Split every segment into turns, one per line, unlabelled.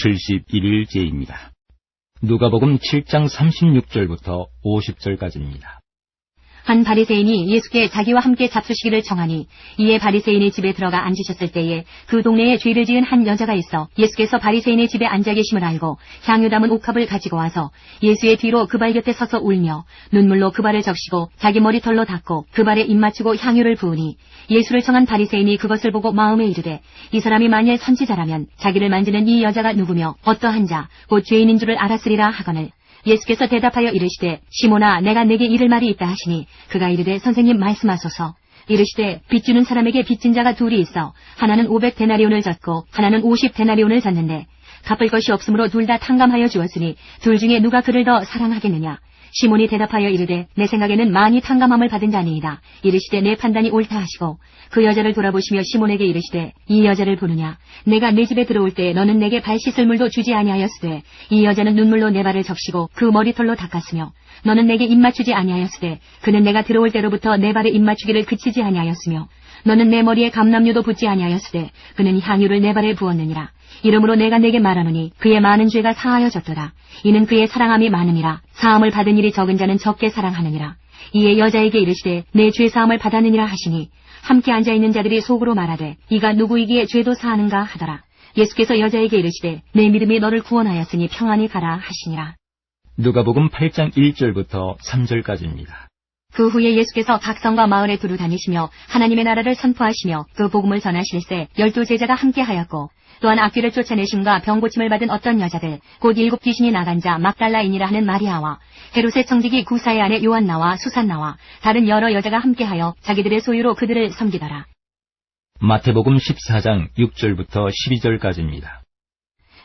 71일째입니다. 누가복음 7장 36절부터 50절까지입니다.
한 바리새인이 예수께 자기와 함께 잡수시기를 청하니 이에 바리새인의 집에 들어가 앉으셨을 때에 그 동네에 죄를 지은 한 여자가 있어 예수께서 바리새인의 집에 앉아 계심을 알고 향유 담은 옥합을 가지고 와서 예수의 뒤로 그 발 곁에 서서 울며 눈물로 그 발을 적시고 자기 머리털로 닦고 그 발에 입 맞추고 향유를 부으니 예수를 청한 바리새인이 그것을 보고 마음에 이르되 이 사람이 만일 선지자라면 자기를 만지는 이 여자가 누구며 어떠한 자 곧 죄인인 줄을 알았으리라 하거늘 예수께서 대답하여 이르시되 시몬아 내가 내게 이를 말이 있다 하시니 그가 이르되 선생님 말씀하소서. 이르시되 빚주는 사람에게 빚진 자가 둘이 있어 하나는 500데나리온을 졌고 하나는 50데나리온을 졌는데 갚을 것이 없으므로 둘 다 탕감하여 주었으니 둘 중에 누가 그를 더 사랑하겠느냐. 시몬이 대답하여 이르되 내 생각에는 많이 탕감함을 받은 자니이다. 이르시되 내 판단이 옳다 하시고 그 여자를 돌아보시며 시몬에게 이르시되 이 여자를 보느냐. 내가 내 집에 들어올 때 너는 내게 발 씻을 물도 주지 아니하였으되 이 여자는 눈물로 내 발을 적시고 그 머리털로 닦았으며 너는 내게 입 맞추지 아니하였으되 그는 내가 들어올 때로부터 내 발에 입 맞추기를 그치지 아니하였으며 너는 내 머리에 감람류도 붓지 아니하였으되 그는 향유를 내 발에 부었느니라. 이러므로 내가 내게 말하노니 그의 많은 죄가 사하여졌도다. 이는 그의 사랑함이 많음이라. 사함을 받은 일이 적은 자는 적게 사랑하느니라. 이에 여자에게 이르시되 내 죄 사함을 받았느니라 하시니 함께 앉아있는 자들이 속으로 말하되 이가 누구이기에 죄도 사하는가 하더라. 예수께서 여자에게 이르시되 내 믿음이 너를 구원하였으니 평안히 가라 하시니라.
누가복음 8장 1절부터 3절까지입니다.
그 후에 예수께서 각 성과 마을에 두루 다니시며 하나님의 나라를 선포하시며 그 복음을 전하실세 12 제자가 함께하였고 또한 악귀를 쫓아내심과 병고침을 받은 어떤 여자들 곧 7 귀신이 나간 자 막달라인이라 하는 마리아와 헤롯의 청지기 구사의 아내 요한나와 수산나와 다른 여러 여자가 함께하여 자기들의 소유로 그들을 섬기더라.
마태복음 14장 6절부터 12절까지입니다.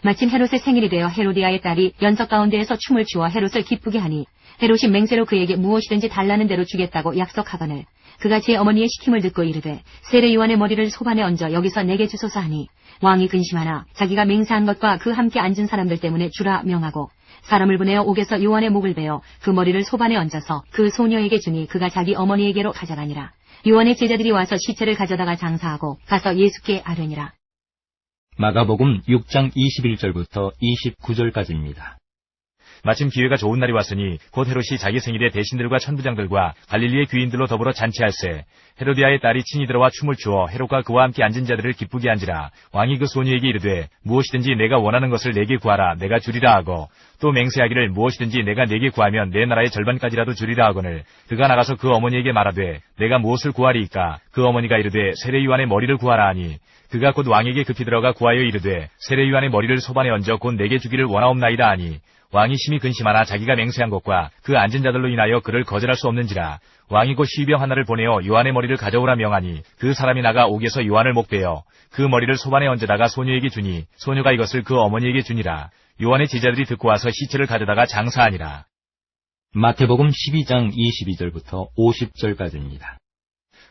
마침 헤롯의 생일이 되어 헤로디아의 딸이 연석 가운데에서 춤을 추어 헤롯을 기쁘게 하니 헤롯이 맹세로 그에게 무엇이든지 달라는 대로 주겠다고 약속하거늘 그가 제 어머니의 시킴을 듣고 이르되 세례 요한의 머리를 소반에 얹어 여기서 내게 주소서 하니 왕이 근심하나 자기가 맹세한 것과 그 함께 앉은 사람들 때문에 주라 명하고 사람을 보내어 옥에서 요한의 목을 베어 그 머리를 소반에 얹어서 그 소녀에게 주니 그가 자기 어머니에게로 가져가니라. 요한의 제자들이 와서 시체를 가져다가 장사하고 가서 예수께 아뢰니라.
마가복음 6장 21절부터 29절까지입니다.
마침 기회가 좋은 날이 왔으니 곧 헤롯이 자기 생일에 대신들과 천부장들과 갈릴리의 귀인들로 더불어 잔치할세. 헤로디아의 딸이 친히 들어와 춤을 추어 헤롯과 그와 함께 앉은 자들을 기쁘게 한지라. 왕이 그 소녀에게 이르되 무엇이든지 내가 원하는 것을 내게 구하라 내가 주리라 하고 또 맹세하기를 무엇이든지 내가 내게 구하면 내 나라의 절반까지라도 주리라 하거늘 그가 나가서 그 어머니에게 말하되 내가 무엇을 구하리이까. 그 어머니가 이르되 세례 요한의 머리를 구하라 하니 그가 곧 왕에게 급히 들어가 구하여 이르되 세례 요한의 머리를 소반에 얹어 곧 내게 주기를 원하옵나이다 하니 왕이 심히 근심하나 자기가 맹세한 것과 그 앉은 자들로 인하여 그를 거절할 수 없는지라. 왕이 곧 시병 하나를 보내어 요한의 머리를 가져오라 명하니 그 사람이 나가 옥에서 요한을 목베어 그 머리를 소반에 얹어다가 소녀에게 주니 소녀가 이것을 그 어머니에게 주니라. 요한의 제자들이 듣고 와서 시체를 가져다가 장사하니라.
마태복음 12장 22절부터 50절까지입니다.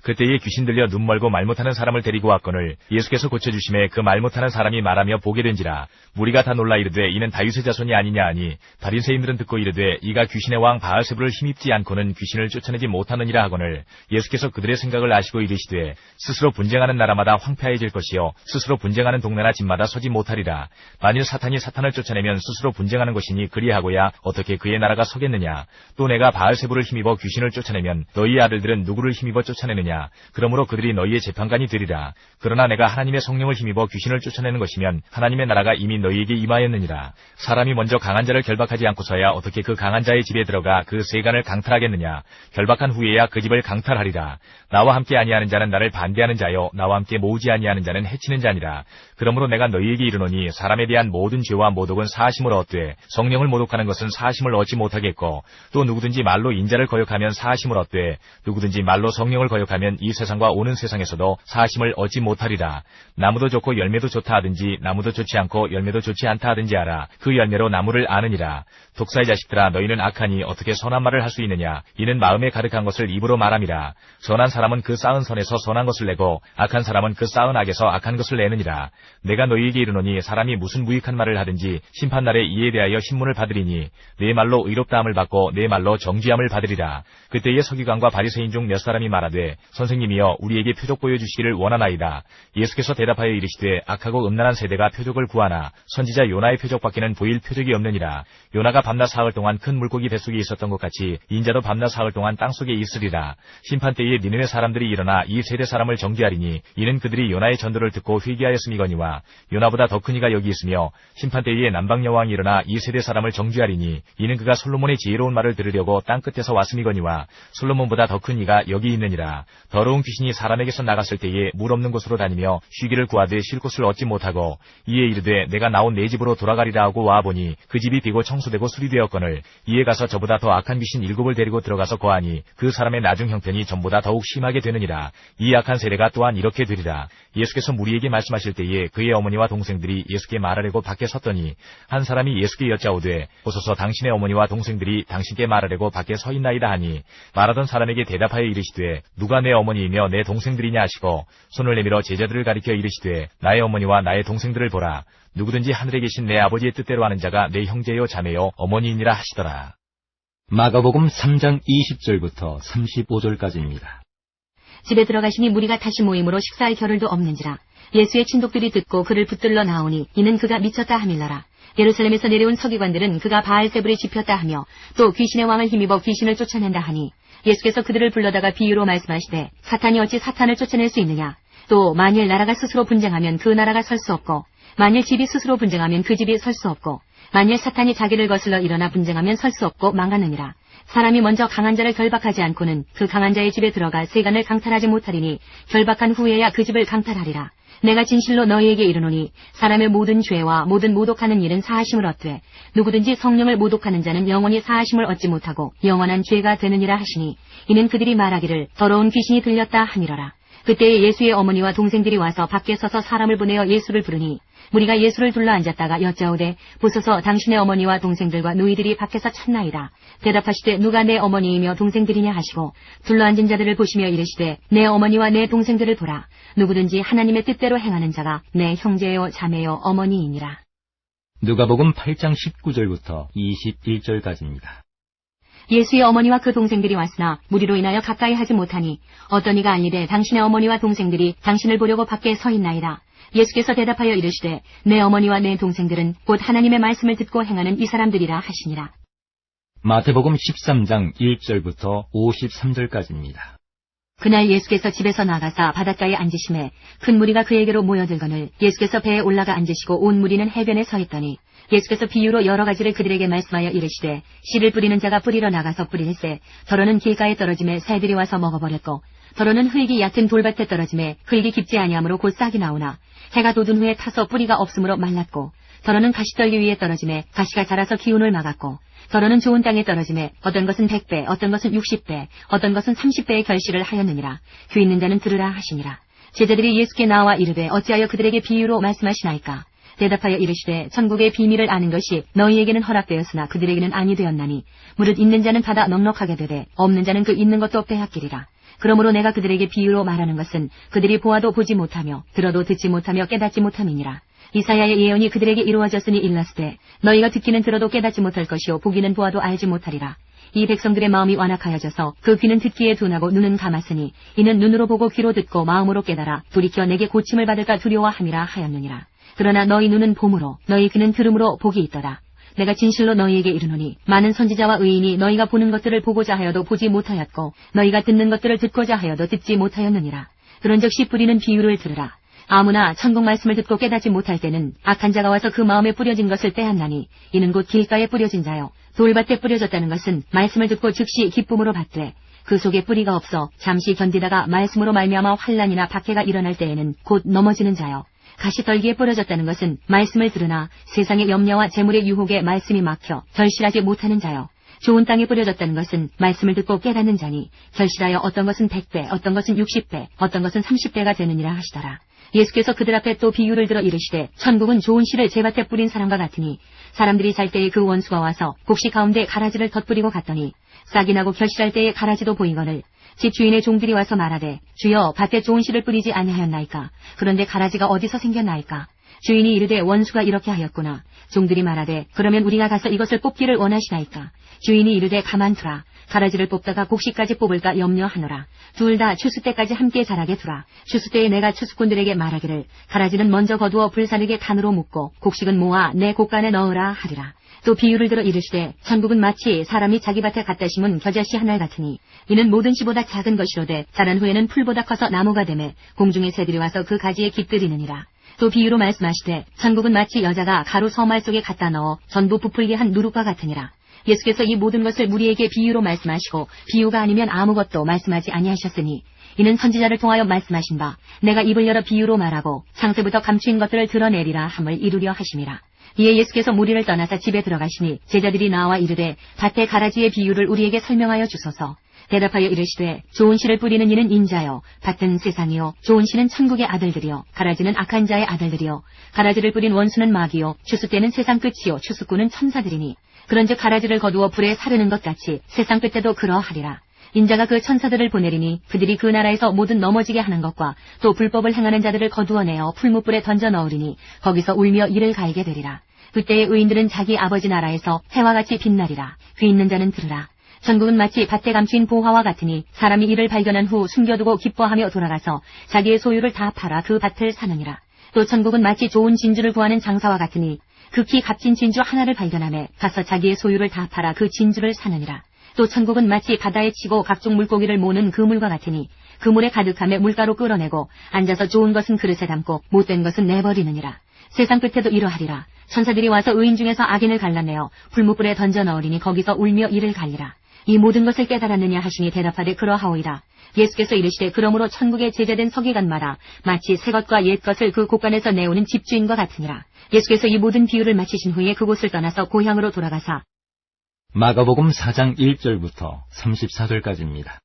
그때에 귀신 들려 눈 멀고 말 못하는 사람을 데리고 왔거늘 예수께서 고쳐주심에 그 말 못하는 사람이 말하며 보게 된지라. 무리가 다 놀라 이르되 이는 다윗의 자손이 아니냐 하니 바리새인들은 듣고 이르되 이가 귀신의 왕 바알세불을 힘입지 않고는 귀신을 쫓아내지 못하느니라 하거늘 예수께서 그들의 생각을 아시고 이르시되 스스로 분쟁하는 나라마다 황폐해질 것이요 스스로 분쟁하는 동네나 집마다 서지 못하리라. 만일 사탄이 사탄을 쫓아내면 스스로 분쟁하는 것이니 그리하고야 어떻게 그의 나라가 서겠느냐. 또 내가 바알세불을 힘입어 귀신을 쫓아내면 너희 아들들은 누구를 힘입어 쫓아내느냐. 그러므로 그들이 너희의 재판관이 되리라. 그러나 내가 하나님의 성령을 힘입어 귀신을 쫓아내는 것이면 하나님의 나라가 이미 너희에게 임하였느니라. 사람이 먼저 강한 자를 결박하지 않고서야 어떻게 그 강한 자의 집에 들어가 그 세간을 강탈하겠느냐. 결박한 후에야 그 집을 강탈하리라. 나와 함께 아니하는 자는 나를 반대하는 자요 나와 함께 모으지 아니하는 자는 해치는 자니라. 그러므로 내가 너희에게 이르노니 사람에 대한 모든 죄와 모독은 사하심을 얻되 성령을 모독하는 것은 사하심을 얻지 못하겠고 또 누구든지 말로 인자를 거역하면 사하심을 얻되 누구든지 말로 성령을 거역하면 이 세상과 오는 세상에서도 사하심을 얻지 못하리라. 나무도 좋고 열매도 좋다 하든지 나무도 좋지 않고 열매도 좋지 않다 하든지 알아. 그 열매로 나무를 아느니라. 독사의 자식들아 너희는 악하니 어떻게 선한 말을 할 수 있느냐. 이는 마음에 가득한 것을 입으로 말함이라. 선한 사람은 그 쌓은 선에서 선한 것을 내고 악한 사람은 그 쌓은 악에서 악한 것을 내느니라. 내가 너희에게 이르노니 사람이 무슨 무익한 말을 하든지 심판날에 이에 대하여 신문을 받으리니 내 말로 의롭다함을 받고 내 말로 정죄함을 받으리라. 그때에 서기관과 바리새인 중 몇 사람이 말하되 선생님이여 우리에게 표적 보여주시기를 원하나이다. 예수께서 대답하여 이르시되 악하고 음란한 세대가 표적을 구하나 선지자 요나의 표적밖에는 보일 표적이 없느니라. 요나가 밤낮 사흘 동안 큰 물고기 뱃속에 있었던 것 같이 인자도 밤낮 사흘 동안 땅속에 있으리라. 심판때에 니느웨 사람들이 일어나 이 세대 사람을 정죄하리니 이는 그들이 요나의 전도를 듣고 회개하였음이거니와 요나보다 더 큰 이가 여기 있으며 심판때에 남방 여왕이 일어나 이 세대 사람을 정죄하리니 이는 그가 솔로몬의 지혜로운 말을 들으려고 땅 끝에서 왔음이거니와 솔로몬보다 더 큰 이가 여기 있느니라. 더러운 귀신이 사람에게서 나갔을 때에 물 없는 곳으로 다니며 쉬기를 구하되 쉴 곳을 얻지 못하고 이에 이르되 내가 나온 내 집으로 돌아가리라 하고 와보니 그 집이 비고 청소되고 수리되었거늘 이에 가서 저보다 더 악한 귀신 7을 데리고 들어가서 거하니 그 사람의 나중 형편이 전보다 더욱 심하게 되느니라. 이 악한 세대가 또한 이렇게 되리라. 예수께서 무리에게 말씀하실 때에 그의 어머니와 동생들이 예수께 말하려고 밖에 섰더니 한 사람이 예수께 여짜오되 보소서 당신의 어머니와 동생들이 당신께 말하려고 밖에 서 있나이다 하니 말하던 사람에게 대답하여 이르시되 누가 내 어머니이며 내 동생들이냐 하시고 손을 내밀어 제자들을 가리켜 이르시되 나의 어머니와 나의 동생들을 보라. 누구든지 하늘에 계신 내 아버지의 뜻대로 하는 자가 내 형제요 자매요 어머니이니라 하시더라.
마가복음 3장 20절부터 35절까지입니다.
집에 들어가시니 무리가 다시 모임으로 식사할 겨를도 없는지라. 예수의 친독들이 듣고 그를 붙들러 나오니 이는 그가 미쳤다 하밀러라. 예루살렘에서 내려온 서기관들은 그가 바알세불에 집혔다 하며 또 귀신의 왕을 힘입어 귀신을 쫓아낸다 하니 예수께서 그들을 불러다가 비유로 말씀하시되 사탄이 어찌 사탄을 쫓아낼 수 있느냐. 또 만일 나라가 스스로 분쟁하면 그 나라가 설 수 없고 만일 집이 스스로 분쟁하면 그 집이 설 수 없고 만일 사탄이 자기를 거슬러 일어나 분쟁하면 설 수 없고 망하느니라. 사람이 먼저 강한 자를 결박하지 않고는 그 강한 자의 집에 들어가 세간을 강탈하지 못하리니 결박한 후에야 그 집을 강탈하리라. 내가 진실로 너희에게 이르노니 사람의 모든 죄와 모든 모독하는 일은 사하심을 얻되 누구든지 성령을 모독하는 자는 영원히 사하심을 얻지 못하고 영원한 죄가 되느니라 하시니 이는 그들이 말하기를 더러운 귀신이 들렸다 하니라라. 그때에 예수의 어머니와 동생들이 와서 밖에 서서 사람을 보내어 예수를 부르니 무리가 예수를 둘러 앉았다가 여짜오되 보소서 당신의 어머니와 동생들과 누이들이 밖에서 찾나이다. 대답하시되 누가 내 어머니이며 동생들이냐 하시고 둘러 앉은 자들을 보시며 이르시되 내 어머니와 내 동생들을 보라. 누구든지 하나님의 뜻대로 행하는 자가 내 형제요 자매요 어머니이니라.
누가복음 8장 19절부터 21절까지입니다.
예수의 어머니와 그 동생들이 왔으나 무리로 인하여 가까이 하지 못하니 어떤 이가 알리되 당신의 어머니와 동생들이 당신을 보려고 밖에 서 있나이다. 예수께서 대답하여 이르시되 내 어머니와 내 동생들은 곧 하나님의 말씀을 듣고 행하는 이 사람들이라 하시니라.
마태복음 13장 1절부터 53절까지입니다.
그날 예수께서 집에서 나가사 바닷가에 앉으심에 큰 무리가 그에게로 모여들거늘 예수께서 배에 올라가 앉으시고 온 무리는 해변에 서 있더니 예수께서 비유로 여러 가지를 그들에게 말씀하여 이르시되 씨를 뿌리는 자가 뿌리러 나가서 뿌릴새 더러는 길가에 떨어짐에 새들이 와서 먹어버렸고 더러는 흙이 얕은 돌밭에 떨어짐에 흙이 깊지 아니하므로 곧 싹이 나오나 해가 돋은 후에 타서 뿌리가 없으므로 말랐고 더러는 가시떨기 위에 떨어짐에 가시가 자라서 기운을 막았고 더러는 좋은 땅에 떨어짐에 어떤 것은 100배 어떤 것은 60배 어떤 것은 30배의 결실을 하였느니라. 귀 있는 자는 들으라 하시니라. 제자들이 예수께 나와 이르되 어찌하여 그들에게 비유로 말씀하시나이까. 대답하여 이르시되 천국의 비밀을 아는 것이 너희에게는 허락되었으나 그들에게는 아니 되었나니 무릇 있는 자는 받아 넉넉하게 되되 없는 자는 그 있는 것도 빼앗기리라. 그러므로 내가 그들에게 비유로 말하는 것은 그들이 보아도 보지 못하며 들어도 듣지 못하며 깨닫지 못함이니라. 이사야의 예언이 그들에게 이루어졌으니 일렀으되 너희가 듣기는 들어도 깨닫지 못할 것이요 보기는 보아도 알지 못하리라. 이 백성들의 마음이 완악하여져서 그 귀는 듣기에 둔하고 눈은 감았으니 이는 눈으로 보고 귀로 듣고 마음으로 깨달아 돌이켜 내게 고침을 받을까 두려워함이라 하였느니라. 그러나 너희 눈은 봄으로 너희 귀는 들음으로 복이 있더라. 내가 진실로 너희에게 이르노니 많은 선지자와 의인이 너희가 보는 것들을 보고자 하여도 보지 못하였고 너희가 듣는 것들을 듣고자 하여도 듣지 못하였느니라. 그런즉 씨 뿌리는 비유를 들으라. 아무나 천국 말씀을 듣고 깨닫지 못할 때는 악한 자가 와서 그 마음에 뿌려진 것을 빼앗나니 이는 곧 길가에 뿌려진 자요 돌밭에 뿌려졌다는 것은 말씀을 듣고 즉시 기쁨으로 받되 그 속에 뿌리가 없어 잠시 견디다가 말씀으로 말미암아 환난이나 박해가 일어날 때에는 곧 넘어지는 자요 가시떨기에 뿌려졌다는 것은 말씀을 들으나 세상의 염려와 재물의 유혹에 말씀이 막혀 결실하지 못하는 자요 좋은 땅에 뿌려졌다는 것은 말씀을 듣고 깨닫는 자니 결실하여 어떤 것은 100배 어떤 것은 60배 어떤 것은 30배가 되느니라 하시더라. 예수께서 그들 앞에 또 비유를 들어 이르시되 천국은 좋은 씨를 제밭에 뿌린 사람과 같으니 사람들이 잘 때에 그 원수가 와서 곡식 가운데 가라지를 덧뿌리고 갔더니 싹이 나고 결실할 때에 가라지도 보이거늘 집 주인의 종들이 와서 말하되 주여 밭에 좋은 씨를 뿌리지 아니하였나이까. 그런데 가라지가 어디서 생겼나이까. 주인이 이르되 원수가 이렇게 하였구나. 종들이 말하되 그러면 우리가 가서 이것을 뽑기를 원하시나이까. 주인이 이르되 가만두라. 가라지를 뽑다가 곡식까지 뽑을까 염려하노라. 둘 다 추수 때까지 함께 자라게 두라. 추수 때에 내가 추수꾼들에게 말하기를 가라지는 먼저 거두어 불사르게 단으로 묶고 곡식은 모아 내 곡간에 넣으라 하리라. 또 비유를 들어 이르시되 천국은 마치 사람이 자기 밭에 갖다 심은 겨자씨 한 알 같으니 이는 모든 씨보다 작은 것이로되 자란 후에는 풀보다 커서 나무가 되매 공중의 새들이 와서 그 가지에 깃들이느니라. 또 비유로 말씀하시되 천국은 마치 여자가 가루 서말 속에 갖다 넣어 전부 부풀게 한 누룩과 같으니라. 예수께서 이 모든 것을 우리에게 비유로 말씀하시고 비유가 아니면 아무것도 말씀하지 아니하셨으니 이는 선지자를 통하여 말씀하신 바 내가 입을 열어 비유로 말하고 창세부터 감추인 것들을 드러내리라 함을 이루려 하심이라. 이에 예수께서 무리를 떠나사 집에 들어가시니 제자들이 나와 이르되 밭의 가라지의 비유를 우리에게 설명하여 주소서. 대답하여 이르시되 좋은 씨를 뿌리는 이는 인자요 밭은 세상이요 좋은 씨는 천국의 아들들이요 가라지는 악한 자의 아들들이요 가라지를 뿌린 원수는 마귀요 추수 때는 세상 끝이요 추수꾼은 천사들이니 그런즉 가라지를 거두어 불에 사르는 것 같이 세상 끝에도 그러하리라. 인자가 그 천사들을 보내리니 그들이 그 나라에서 모든 넘어지게 하는 것과 또 불법을 행하는 자들을 거두어내어 풀무불에 던져 넣으리니 거기서 울며 이를 갈게 되리라. 그때의 의인들은 자기 아버지 나라에서 해와 같이 빛나리라. 귀 있는 자는 들으라. 천국은 마치 밭에 감추인 보화와 같으니 사람이 이를 발견한 후 숨겨두고 기뻐하며 돌아가서 자기의 소유를 다 팔아 그 밭을 사느니라. 또 천국은 마치 좋은 진주를 구하는 장사와 같으니 극히 값진 진주 하나를 발견하며 가서 자기의 소유를 다 팔아 그 진주를 사느니라. 또 천국은 마치 바다에 치고 각종 물고기를 모는 그물과 같으니 그물에 가득하며 물가로 끌어내고 앉아서 좋은 것은 그릇에 담고 못된 것은 내버리느니라. 세상 끝에도 이러하리라. 천사들이 와서 의인 중에서 악인을 갈라내어 풀무불에 던져 넣으리니 거기서 울며 이를 갈리라. 이 모든 것을 깨달았느냐 하시니 대답하되 그러하오이다. 예수께서 이르시되 그러므로 천국의 제자된 서기관마다 마치 새 것과 옛 것을 그 곳간에서 내오는 집주인과 같으니라. 예수께서 이 모든 비유를 마치신 후에 그곳을 떠나서 고향으로 돌아가사
마가복음 4장 1절부터 34절까지입니다.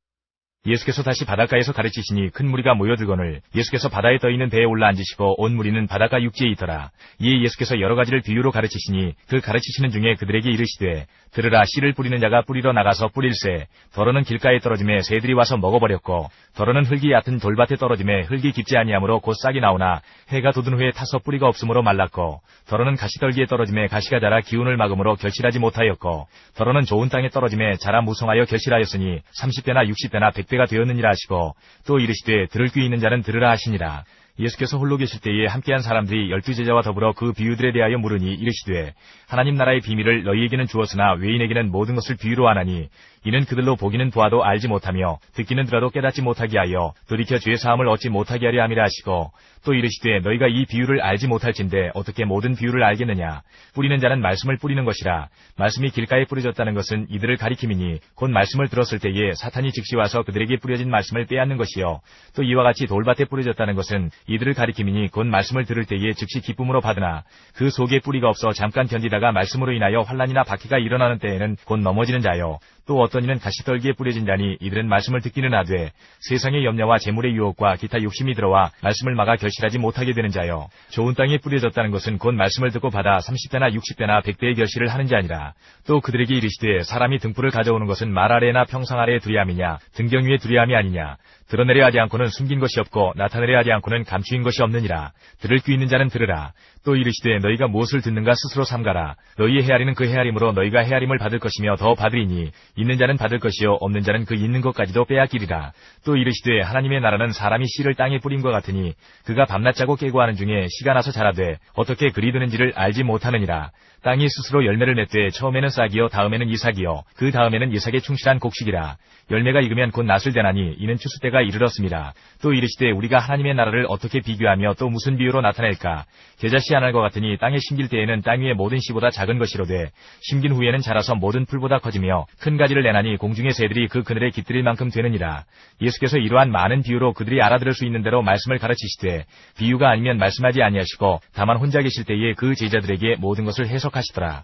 예수께서 다시 바닷가에서 가르치시니 큰 무리가 모여들거늘 예수께서 바다에 떠있는 배에 올라 앉으시고 온 무리는 바닷가 육지에 있더라. 이에 예수께서 여러 가지를 비유로 가르치시니 그 가르치시는 중에 그들에게 이르시되 들으라. 씨를 뿌리는 자가 뿌리러 나가서 뿌릴새 더러는 길가에 떨어짐에 새들이 와서 먹어버렸고 더러는 흙이 얕은 돌밭에 떨어짐에 흙이 깊지 아니하므로 곧 싹이 나오나 해가 돋은 후에 타서 뿌리가 없으므로 말랐고 더러는 가시떨기에 떨어짐에 가시가 자라 기운을 막음으로 결실하지 못하였고 더러는 좋은 땅에 떨어짐에 자라 무성하여 결실하였으니 30배나 60배나 100배가 되었느니라 하시고 또 이르시되 들을 귀 있는 자는 들으라 하시니라. 예수께서 홀로 계실 때에 함께한 사람들이 12제자와 더불어 그 비유들에 대하여 물으니 이르시되 하나님 나라의 비밀을 너희에게는 주었으나 외인에게는 모든 것을 비유로 하나니 이는 그들로 보기는 보아도 알지 못하며 듣기는 들어도 깨닫지 못하게 하여 돌이켜 죄 사함을 얻지 못하게 하려 함이라 하시고 또 이르시되 너희가 이 비유를 알지 못할진대 어떻게 모든 비유를 알겠느냐. 뿌리는 자는 말씀을 뿌리는 것이라. 말씀이 길가에 뿌려졌다는 것은 이들을 가리킴이니 곧 말씀을 들었을 때에 사탄이 즉시 와서 그들에게 뿌려진 말씀을 빼앗는 것이요 또 이와 같이 돌밭에 뿌려졌다는 것은 이들을 가리킴이니 곧 말씀을 들을 때에 즉시 기쁨으로 받으나 그 속에 뿌리가 없어 잠깐 견디다가 말씀으로 인하여 환난이나 박해가 일어나는 때에는 곧 넘어지는 자요 또 어떤 이는 가시떨기에 뿌려진 자니 이들은 말씀을 듣기는 하되 세상의 염려와 재물의 유혹과 기타 욕심이 들어와 말씀을 막아 결실하지 못하게 되는 자요 좋은 땅에 뿌려졌다는 것은 곧 말씀을 듣고 받아 30배나 60배나 100배의 결실을 하는 자니라. 또 그들에게 이르시되 사람이 등불을 가져오는 것은 말 아래나 평상 아래에 두려 함이냐 등경 위에 두려 함이 아니냐. 드러내려 하지 않고는 숨긴 것이 없고 나타내려 하지 않고는 감추인 것이 없느니라. 들을 귀 있는 자는 들으라. 또 이르시되 너희가 무엇을 듣는가 스스로 삼가라. 너희의 헤아리는 그 헤아림으로 너희가 헤아림을 받을 것이며 더 받으리니 있는 자는 받을 것이요 없는 자는 그 있는 것까지도 빼앗기리라. 또 이르시되 하나님의 나라는 사람이 씨를 땅에 뿌림과 같으니 그가 밤낮 자고 깨고 하는 중에 씨가 나서 자라되 어떻게 그리 드는지를 알지 못하느니라. 땅이 스스로 열매를 맺되 처음에는 싹이요 다음에는 이삭이요 그 다음에는 이삭의 충실한 곡식이라. 열매가 익으면 곧 낫을 되나니 이는 추수 때가 이르렀습니다. 또 이르시되 우리가 하나님의 나라를 어떻게 비교하며 또 무슨 비유로 나타낼까. 겨자씨 한 알과 같으니 땅에 심길 때에는 땅 위의 모든 씨보다 작은 것이로되 심긴 후에는 자라서 모든 풀보다 커지며 큰 가지를 내나니 공중의 새들이 그 그늘에 깃들일 만큼 되느니라. 예수께서 이러한 많은 비유로 그들이 알아들을 수 있는 대로 말씀을 가르치시되 비유가 아니면 말씀하지 아니하시고 다만 혼자 계실 때에 그 제자들에게 모든 것을 해석하시더라.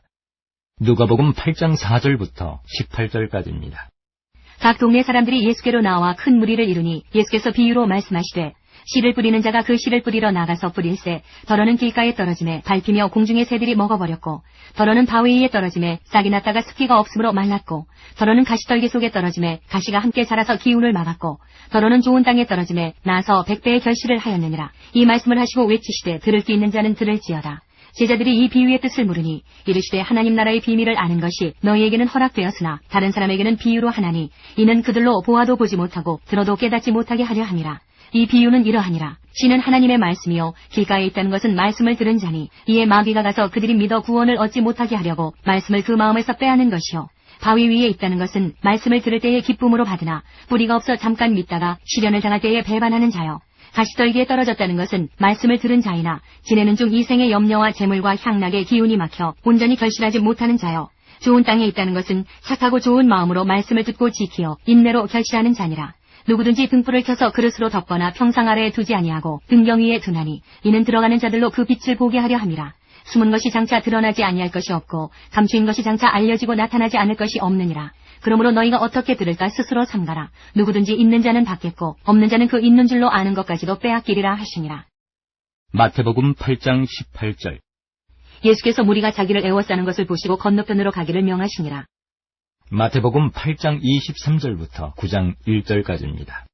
누가복음 8장 4절부터 18절까지입니다.
각 동네 사람들이 예수께로 나와 큰 무리를 이루니 예수께서 비유로 말씀하시되 씨를 뿌리는 자가 그 씨를 뿌리러 나가서 뿌릴새 더러는 길가에 떨어짐에 밟히며 공중의 새들이 먹어버렸고 더러는 바위 위에 떨어짐에 싹이 났다가 습기가 없으므로 말랐고 더러는 가시떨기 속에 떨어짐에 가시가 함께 자라서 기운을 막았고 더러는 좋은 땅에 떨어짐에 나서 100배의 결실을 하였느니라. 이 말씀을 하시고 외치시되 들을 귀 있는 자는 들을지어다. 제자들이 이 비유의 뜻을 물으니 이르시되 하나님 나라의 비밀을 아는 것이 너희에게는 허락되었으나 다른 사람에게는 비유로 하나니 이는 그들로 보아도 보지 못하고 들어도 깨닫지 못하게 하려 함이라. 이 비유는 이러하니라. 씨는 하나님의 말씀이요 길가에 있다는 것은 말씀을 들은 자니 이에 마귀가 가서 그들이 믿어 구원을 얻지 못하게 하려고 말씀을 그 마음에서 빼앗는 것이요 바위 위에 있다는 것은 말씀을 들을 때에 기쁨으로 받으나 뿌리가 없어 잠깐 믿다가 시련을 당할 때에 배반하는 자요 가시떨기에 떨어졌다는 것은 말씀을 들은 자이나 지내는 중 이 생의 염려와 재물과 향락의 기운이 막혀 온전히 결실하지 못하는 자요 좋은 땅에 있다는 것은 착하고 좋은 마음으로 말씀을 듣고 지키어 인내로 결실하는 자니라. 누구든지 등불을 켜서 그릇으로 덮거나 평상 아래에 두지 아니하고 등경 위에 두나니 이는 들어가는 자들로 그 빛을 보게 하려 함이라. 숨은 것이 장차 드러나지 아니할 것이 없고 감추인 것이 장차 알려지고 나타나지 않을 것이 없느니라. 그러므로 너희가 어떻게 들을까 스스로 삼가라. 누구든지 있는 자는 받겠고 없는 자는 그 있는 줄로 아는 것까지도 빼앗기리라 하시니라.
마태복음 8장 18절.
예수께서 무리가 자기를 애워싸는 것을 보시고 건너편으로 가기를 명하시니라.
마태복음 8장 23절부터 9장 1절까지입니다.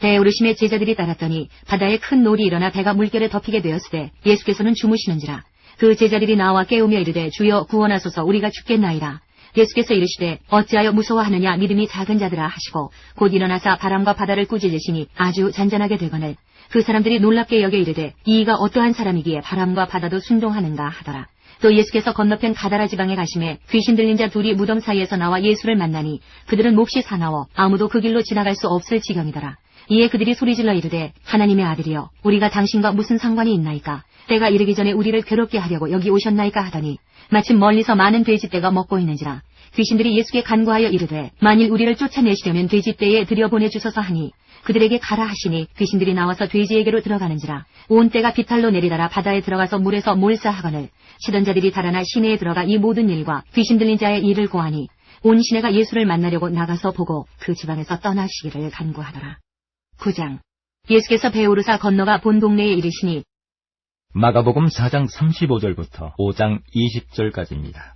배에 오르심에 제자들이 따랐더니 바다에 큰 놀이 일어나 배가 물결에 덮이게 되었으되 예수께서는 주무시는지라. 그 제자들이 나와 깨우며 이르되 주여 구원하소서 우리가 죽겠나이다. 예수께서 이르시되 어찌하여 무서워하느냐 믿음이 작은 자들아 하시고 곧 일어나사 바람과 바다를 꾸짖으시니 아주 잔잔하게 되거늘 그 사람들이 놀랍게 여겨 이르되 이가 어떠한 사람이기에 바람과 바다도 순종하는가 하더라. 또 예수께서 건너편 가다라 지방에 가심에 귀신 들린 자 둘이 무덤 사이에서 나와 예수를 만나니 그들은 몹시 사나워 아무도 그 길로 지나갈 수 없을 지경이더라. 이에 그들이 소리질러 이르되 하나님의 아들이여 우리가 당신과 무슨 상관이 있나이까 때가 이르기 전에 우리를 괴롭게 하려고 여기 오셨나이까 하더니 마침 멀리서 많은 돼지떼가 먹고 있는지라. 귀신들이 예수께 간구하여 이르되 만일 우리를 쫓아내시려면 돼지떼에 들여보내주소서 하니 그들에게 가라 하시니 귀신들이 나와서 돼지에게로 들어가는지라. 온 떼가 비탈로 내리다라 바다에 들어가서 물에서 몰사하거늘 치던 자들이 달아나 시내에 들어가 이 모든 일과 귀신 들린 자의 일을 고하니 온 시내가 예수를 만나려고 나가서 보고 그 지방에서 떠나시기를 간구하더라. 9장. 예수께서 배에 오르사 건너가 본 동네에 이르시니
마가복음 4장 35절부터 5장 20절까지입니다.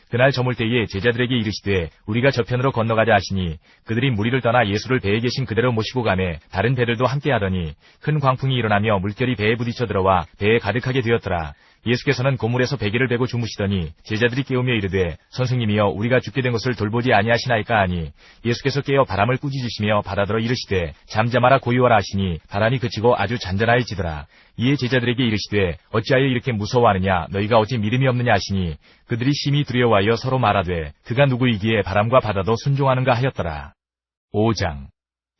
그날 저물 때에 제자들에게 이르시되 우리가 저편으로 건너가자 하시니 그들이 무리를 떠나 예수를 배에 계신 그대로 모시고 가매 다른 배들도 함께 하더니 큰 광풍이 일어나며 물결이 배에 부딪혀 들어와 배에 가득하게 되었더라. 예수께서는 고물에서 베개를 베고 주무시더니 제자들이 깨우며 이르되 선생님이여 우리가 죽게 된 것을 돌보지 아니하시나이까 하니 예수께서 깨어 바람을 꾸짖으시며 바다더러 이르시되 잠잠하라 고요하라 하시니 바람이 그치고 아주 잔잔하여지더라. 이에 제자들에게 이르시되 어찌하여 이렇게 무서워하느냐 너희가 어찌 믿음이 없느냐 하시니 그들이 심히 두려워하여 서로 말하되 그가 누구이기에 바람과 바다도 순종하는가 하였더라. 5장.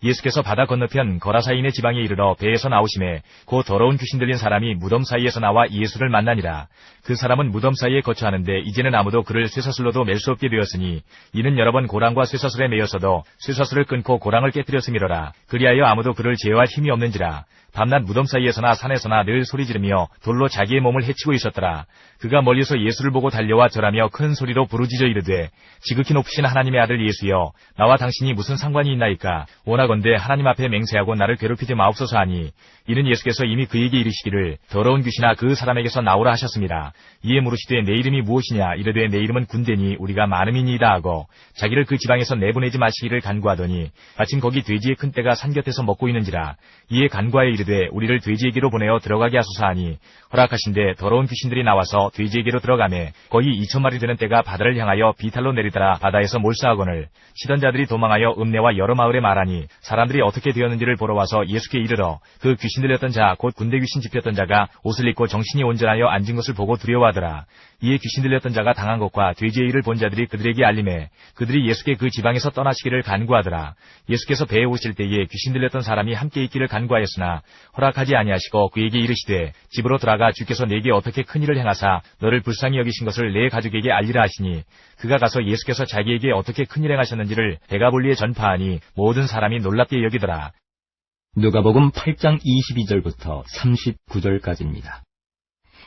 예수께서 바다 건너편 거라사인의 지방에 이르러 배에서 나오심에 곧 더러운 귀신 들린 사람이 무덤 사이에서 나와 예수를 만나니라. 그 사람은 무덤 사이에 거처하는데 이제는 아무도 그를 쇠사슬로도 맬 수 없게 되었으니 이는 여러 번 고랑과 쇠사슬에 매여서도 쇠사슬을 끊고 고랑을 깨뜨렸음이로라. 그리하여 아무도 그를 제어할 힘이 없는지라. 밤낮 무덤 사이에서나 산에서나 늘 소리 지르며 돌로 자기의 몸을 해치고 있었더라. 그가 멀리서 예수를 보고 달려와 절하며 큰 소리로 부르짖어 이르되 지극히 높으신 하나님의 아들 예수여 나와 당신이 무슨 상관이 있나이까. 원하건대 하나님 앞에 맹세하고 나를 괴롭히지 마옵소서 하니 이는 예수께서 이미 그에게 이르시기를 더러운 귀신아 그 사람에게서 나오라 하셨습니다. 이에 물으시되 내 이름이 무엇이냐. 이르되 내 이름은 군대니 우리가 많음이니이다 하고 자기를 그 지방에서 내보내지 마시기를 간구하더니 마침 거기 돼지의 큰 떼가 산 곁에서 먹고 있는지라. 이에 간구하여 이르되 우리를 돼지에게로 보내어 들어가게 하소서 하니 허락하신데 더러운 귀신들이 나와서 돼지에게로 들어가매 거의 2,000마리 되는 떼가 바다를 향하여 비탈로 내리더라. 바다에서 몰사하거늘 치던 자들이 도망하여 읍내와 여러 마을에 말하니 사람들이 어떻게 되었는지를 보러 와서 예수께 이르러 그 귀신 들렸던 자 곧 군대 귀신 집혔던 자가 옷을 입고 정신이 온전하여 앉은 것을 보고 두려워하더라. 이에 귀신 들렸던 자가 당한 것과 돼지의 일을 본 자들이 그들에게 알림해 그들이 예수께 그 지방에서 떠나시기를 간구하더라. 예수께서 배에 오실 때에 귀신 들렸던 사람이 함께 있기를 간구하였으나 허락하지 아니하시고 그에게 이르시되 집으로 들어가 주께서 내게 어떻게 큰 일을 행하사 너를 불쌍히 여기신 것을 내 가족에게 알리라 하시니 그가 가서 예수께서 자기에게 어떻게 큰 일 행하셨는지를 데가볼리에 전파하니 모든 사람이 놀랍게 여기더라.
누가복음 8장 22절부터 39절까지입니다.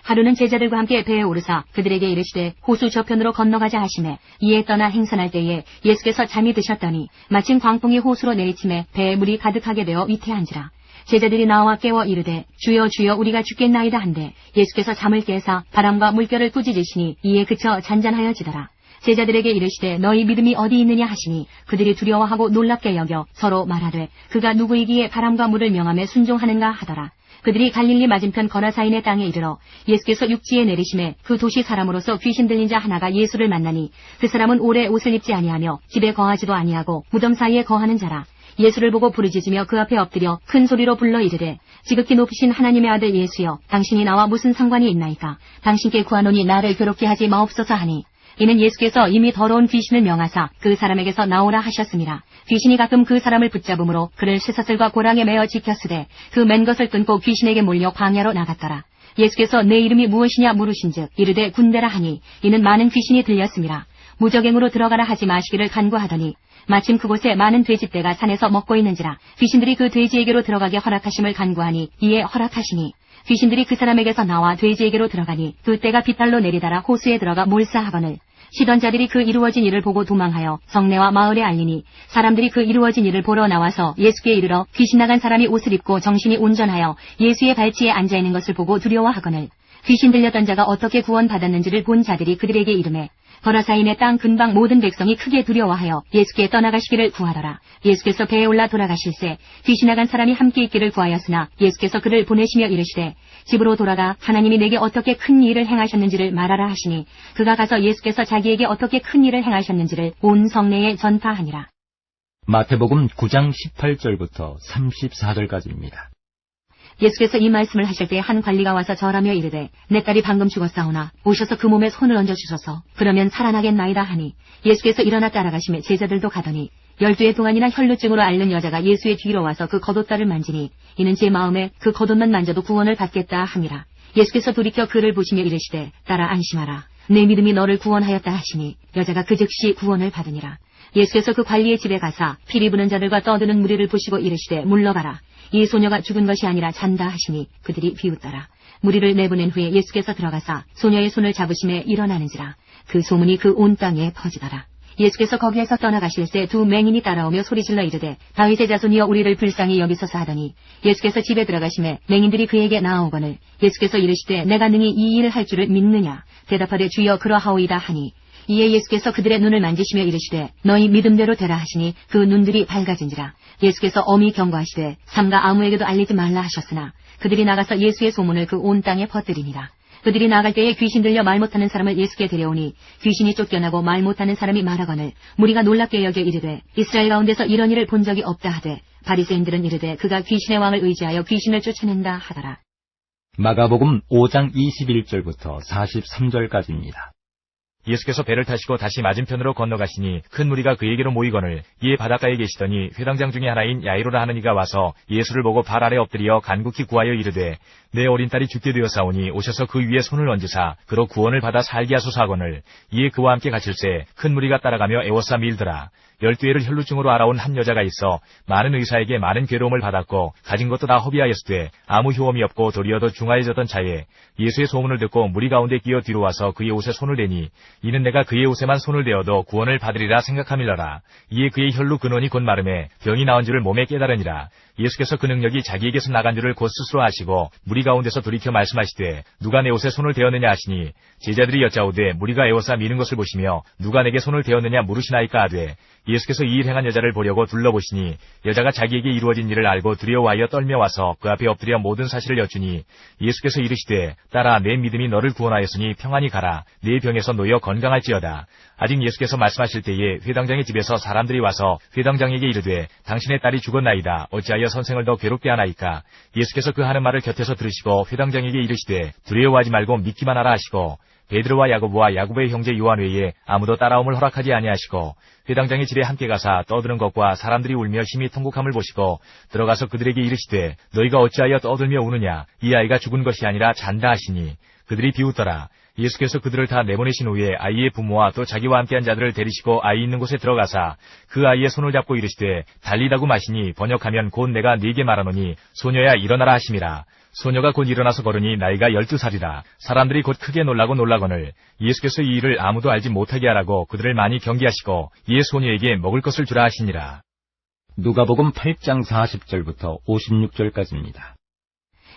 하루는 제자들과 함께 배에 오르사 그들에게 이르시되 호수 저편으로 건너가자 하시매 이에 떠나 행선할 때에 예수께서 잠이 드셨더니 마침 광풍이 호수로 내리침에 배에 물이 가득하게 되어 위태한지라. 제자들이 나와 깨워 이르되 주여 주여 우리가 죽겠나이다 한데 예수께서 잠을 깨사 바람과 물결을 꾸짖으시니 이에 그쳐 잔잔하여지더라. 제자들에게 이르시되 너희 믿음이 어디 있느냐 하시니 그들이 두려워하고 놀랍게 여겨 서로 말하되 그가 누구이기에 바람과 물을 명함에 순종하는가 하더라. 그들이 갈릴리 맞은편 거라사인의 땅에 이르러 예수께서 육지에 내리심에 그 도시 사람으로서 귀신 들린 자 하나가 예수를 만나니 그 사람은 오래 옷을 입지 아니하며 집에 거하지도 아니하고 무덤 사이에 거하는 자라. 예수를 보고 부르짖으며 그 앞에 엎드려 큰 소리로 불러 이르되 지극히 높으신 하나님의 아들 예수여 당신이 나와 무슨 상관이 있나이까. 당신께 구하노니 나를 괴롭게 하지 마옵소서 하니 이는 예수께서 이미 더러운 귀신을 명하사 그 사람에게서 나오라 하셨습니다. 귀신이 가끔 그 사람을 붙잡음으로 그를 쇠사슬과 고랑에 매어 지켰으되 그 맨 것을 끊고 귀신에게 몰려 광야로 나갔더라. 예수께서 내 이름이 무엇이냐 물으신즉 이르되 군대라 하니 이는 많은 귀신이 들렸습니다. 무적행으로 들어가라 하지 마시기를 간구하더니 마침 그곳에 많은 돼지떼가 산에서 먹고 있는지라 귀신들이 그 돼지에게로 들어가게 허락하심을 간구하니 이에 허락하시니 귀신들이 그 사람에게서 나와 돼지에게로 들어가니 그 떼가 비탈로 내리달아 호수에 들어가 몰사하거늘 시던 자들이 그 이루어진 일을 보고 도망하여 성내와 마을에 알리니 사람들이 그 이루어진 일을 보러 나와서 예수께 이르러 귀신 나간 사람이 옷을 입고 정신이 온전하여 예수의 발치에 앉아있는 것을 보고 두려워하거늘 귀신 들렸던 자가 어떻게 구원받았는지를 본 자들이 그들에게 이르매 거라사인의 땅 근방 모든 백성이 크게 두려워하여 예수께 떠나가시기를 구하더라. 예수께서 배에 올라 돌아가실새 귀신 나간 사람이 함께 있기를 구하였으나 예수께서 그를 보내시며 이르시되 집으로 돌아가 하나님이 내게 어떻게 큰 일을 행하셨는지를 말하라 하시니 그가 가서 예수께서 자기에게 어떻게 큰 일을 행하셨는지를 온 성내에 전파하니라.
마태복음 9장 18절부터 34절까지입니다.
예수께서 이 말씀을 하실 때 한 관리가 와서 절하며 이르되 내 딸이 방금 죽었사오나 오셔서 그 몸에 손을 얹어주소서 그러면 살아나겠나이다 하니 예수께서 일어나 따라가시매 제자들도 가더니 12해 동안이나 혈루증으로 앓는 여자가 예수의 뒤로 와서 그 겉옷다를 만지니 이는 제 마음에 그 겉옷만 만져도 구원을 받겠다 함이라. 예수께서 돌이켜 그를 보시며 이르시되 딸아 안심하라 내 믿음이 너를 구원하였다 하시니 여자가 그 즉시 구원을 받으니라. 예수께서 그 관리의 집에 가사 피리 부는 자들과 떠드는 무리를 보시고 이르시되 물러가라 이 소녀가 죽은 것이 아니라 잔다 하시니 그들이 비웃더라. 무리를 내보낸 후에 예수께서 들어가사 소녀의 손을 잡으심에 일어나는지라. 그 소문이 그 온 땅에 퍼지더라. 예수께서 거기에서 떠나가실새 두 맹인이 따라오며 소리질러 이르되 다윗의 자손이여 우리를 불쌍히 여기소서 하더니 예수께서 집에 들어가심에 맹인들이 그에게 나아오거늘 예수께서 이르시되 내가 능히 이 일을 할 줄을 믿느냐. 대답하되 주여 그러하오이다 하니 이에 예수께서 그들의 눈을 만지시며 이르시되 너희 믿음대로 되라 하시니 그 눈들이 밝아진지라. 예수께서 엄히 경고하시되 삼가 아무에게도 알리지 말라 하셨으나 그들이 나가서 예수의 소문을 그 온 땅에 퍼뜨리니라. 그들이 나갈 때에 귀신 들려 말 못하는 사람을 예수께 데려오니 귀신이 쫓겨나고 말 못하는 사람이 말하거늘 무리가 놀랍게 여겨 이르되 이스라엘 가운데서 이런 일을 본 적이 없다 하되 바리새인들은 이르되 그가 귀신의 왕을 의지하여 귀신을 쫓아낸다 하더라.
마가복음 5장 21절부터 43절까지입니다.
예수께서 배를 타시고 다시 맞은편으로 건너가시니 큰 무리가 그에게로 모이거늘 이에 바닷가에 계시더니 회당장 중에 하나인 야이로라 하는 이가 와서 예수를 보고 발 아래 엎드려 간곡히 구하여 이르되 내 어린 딸이 죽게 되었사오니 오셔서 그 위에 손을 얹으사 그로 구원을 받아 살게 하소서 하거늘 이에 그와 함께 가실새 큰 무리가 따라가며 애워싸 밀더라. 12해를 혈루증으로 알아온 한 여자가 있어 많은 의사에게 많은 괴로움을 받았고 가진 것도 다 허비하였으되 아무 효험이 없고 도리어 더 중하여졌던 자에 예수의 소문을 듣고 무리 가운데 끼어 뒤로 와서 그의 옷에 손을 대니 이는 내가 그의 옷에만 손을 대어도 구원을 받으리라 생각함일러라. 이에 그의 혈루 근원이 곧 마름에 병이 나은 줄을 몸에 깨달으니라. 예수께서 그 능력이 자기에게서 나간 줄을 곧 스스로 아시고 무리 가운데서 돌이켜 말씀하시되 누가 내 옷에 손을 대었느냐 하시니 제자들이 여짜오되 무리가 에워싸 미는 것을 보시며 누가 내게 손을 대었느냐 물으시나이까 하되 예수께서 이 일 행한 여자를 보려고 둘러보시니 여자가 자기에게 이루어진 일을 알고 두려워하여 떨며 와서 그 앞에 엎드려 모든 사실을 여쭈니 예수께서 이르시되 딸아 내 믿음이 너를 구원하였으니 평안히 가라 내 병에서 놓여 건강할지어다. 아직 예수께서 말씀하실 때에 회당장의 집에서 사람들이 와서 회당장에게 이르되 당신의 딸이 죽었나이다 어찌하여 선생을 더 괴롭게 하나이까. 예수께서 그 하는 말을 곁에서 들으시고 회당장에게 이르시되 두려워하지 말고 믿기만 하라 하시고 베드로와 야고보와 야고보의 형제 요한 외에 아무도 따라옴을 허락하지 아니하시고 회당장의 집에 함께 가사 떠드는 것과 사람들이 울며 심히 통곡함을 보시고 들어가서 그들에게 이르시되 너희가 어찌하여 떠들며 우느냐 이 아이가 죽은 것이 아니라 잔다 하시니 그들이 비웃더라. 예수께서 그들을 다 내보내신 후에 아이의 부모와 또 자기와 함께한 자들을 데리시고 아이 있는 곳에 들어가사 그 아이의 손을 잡고 이르시되 달리다고 마시니 번역하면 곧 내가 네게 말하노니 소녀야 일어나라 하심이라. 소녀가 곧 일어나서 걸으니 나이가 12살이라. 사람들이 곧 크게 놀라거늘 예수께서 이 일을 아무도 알지 못하게 하라고 그들을 많이 경계하시고 이에 소녀에게 먹을 것을 주라 하시니라.
누가복음 8장 40절부터 56절까지입니다.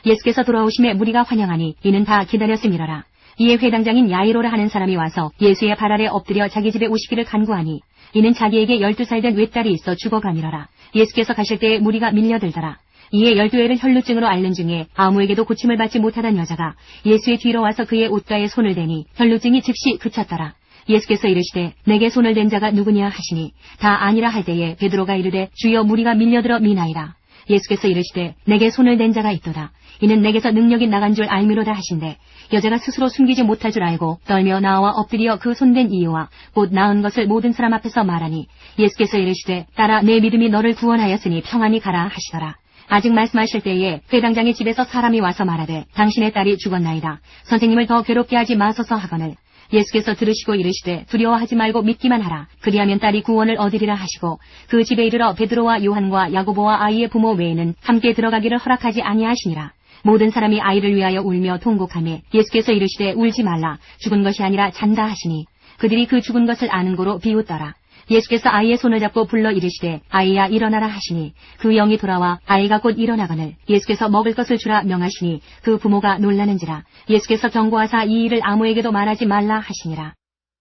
예수께서 돌아오심에 무리가 환영하니 이는 다 기다렸음이러라. 이에 회당장인 야이로라 하는 사람이 와서 예수의 발 아래 엎드려 자기 집에 오시기를 간구하니 이는 자기에게 12살 된 외딸이 있어 죽어가니러라. 예수께서 가실 때에 무리가 밀려들더라. 이에 12회를 혈루증으로 앓는 중에 아무에게도 고침을 받지 못하던 여자가 예수의 뒤로 와서 그의 옷가에 손을 대니 혈루증이 즉시 그쳤더라. 예수께서 이르시되 내게 손을 댄 자가 누구냐 하시니 다 아니라 할 때에 베드로가 이르되 주여 무리가 밀려들어 미나이다. 예수께서 이르시되 내게 손을 댄 자가 있도다. 이는 내게서 능력이 나간 줄 알미로다 하신대 여자가 스스로 숨기지 못할 줄 알고 떨며 나와 엎드려 그 손댄 이유와 곧 나은 것을 모든 사람 앞에서 말하니 예수께서 이르시되 딸아 내 믿음이 너를 구원하였으니 평안히 가라 하시더라. 아직 말씀하실 때에 회당장의 집에서 사람이 와서 말하되 당신의 딸이 죽었나이다. 선생님을 더 괴롭게 하지 마소서 하거늘 예수께서 들으시고 이르시되 두려워하지 말고 믿기만 하라. 그리하면 딸이 구원을 얻으리라 하시고 그 집에 이르러 베드로와 요한과 야고보와 아이의 부모 외에는 함께 들어가기를 허락하지 아니하시니라. 모든 사람이 아이를 위하여 울며 통곡하며 예수께서 이르시되 울지 말라. 죽은 것이 아니라 잔다 하시니 그들이 그 죽은 것을 아는 고로 비웃더라. 예수께서 아이의 손을 잡고 불러 이르시되 아이야 일어나라 하시니 그 영이 돌아와 아이가 곧 일어나거늘 예수께서 먹을 것을 주라 명하시니 그 부모가 놀라는지라. 예수께서 경고하사 이 일을 아무에게도 말하지 말라 하시니라.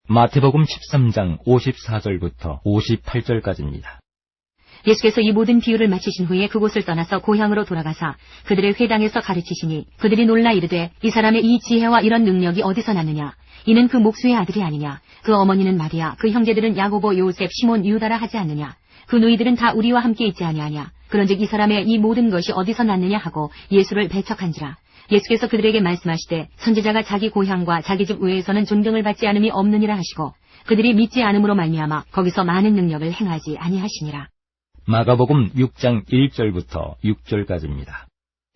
마태복음 13장 54절부터 58절까지입니다.
예수께서 이 모든 비유를 마치신 후에 그곳을 떠나서 고향으로 돌아가사 그들의 회당에서 가르치시니 그들이 놀라 이르되 이 사람의 이 지혜와 이런 능력이 어디서 났느냐. 이는 그 목수의 아들이 아니냐. 그 어머니는 마리아, 그 형제들은 야고보, 요셉, 시몬, 유다라 하지 않느냐. 그 누이들은 다 우리와 함께 있지 아니하냐. 그런즉 이 사람의 이 모든 것이 어디서 났느냐 하고 예수를 배척한지라. 예수께서 그들에게 말씀하시되 선지자가 자기 고향과 자기 집 외에서는 존경을 받지 않음이 없느니라 하시고 그들이 믿지 않음으로 말미암아 거기서 많은 능력을 행하지 아니하시니라.
마가복음 6장 1절부터 6절까지입니다.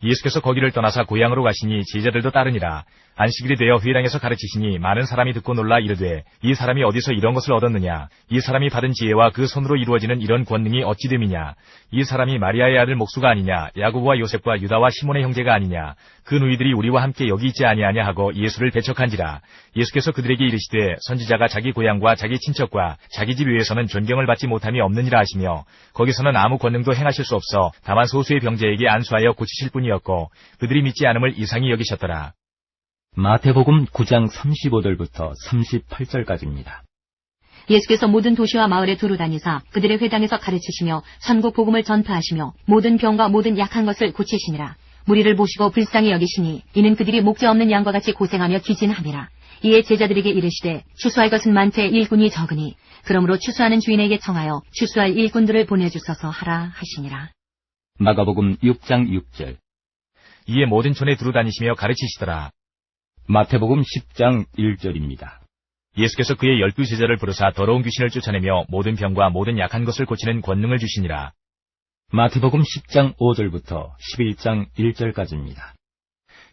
예수께서 거기를 떠나사 고향으로 가시니 제자들도 따르니라. 안식일이 되어 회당에서 가르치시니 많은 사람이 듣고 놀라 이르되 이 사람이 어디서 이런 것을 얻었느냐. 이 사람이 받은 지혜와 그 손으로 이루어지는 이런 권능이 어찌 됨이냐. 이 사람이 마리아의 아들 목수가 아니냐. 야고보와 요셉과 유다와 시몬의 형제가 아니냐. 그 누이들이 우리와 함께 여기 있지 아니하냐 하고 예수를 배척한지라. 예수께서 그들에게 이르시되 선지자가 자기 고향과 자기 친척과 자기 집 위에서는 존경을 받지 못함이 없느니라 하시며 거기서는 아무 권능도 행하실 수 없어 다만 소수의 병자에게 안수하여 고치실 뿐이었고 그들이 믿지 않음을 이상히 여기셨더라.
마태복음 9장 35절부터 38절까지입니다.
예수께서 모든 도시와 마을에 두루 다니사 그들의 회당에서 가르치시며 천국 복음을 전파하시며 모든 병과 모든 약한 것을 고치시니라. 무리를 보시고 불쌍히 여기시니 이는 그들이 목자 없는 양과 같이 고생하며 귀진함이라. 이에 제자들에게 이르시되 추수할 것은 많되 일꾼이 적으니 그러므로 추수하는 주인에게 청하여 추수할 일꾼들을 보내주소서 하라 하시니라.
마가복음 6장 6절.
이에 모든 촌에 두루 다니시며 가르치시더라.
마태복음 10장 1절입니다.
예수께서 그의 12제자를 부르사 더러운 귀신을 쫓아내며 모든 병과 모든 약한 것을 고치는 권능을 주시니라.
마태복음 10장 5절부터 11장 1절까지입니다.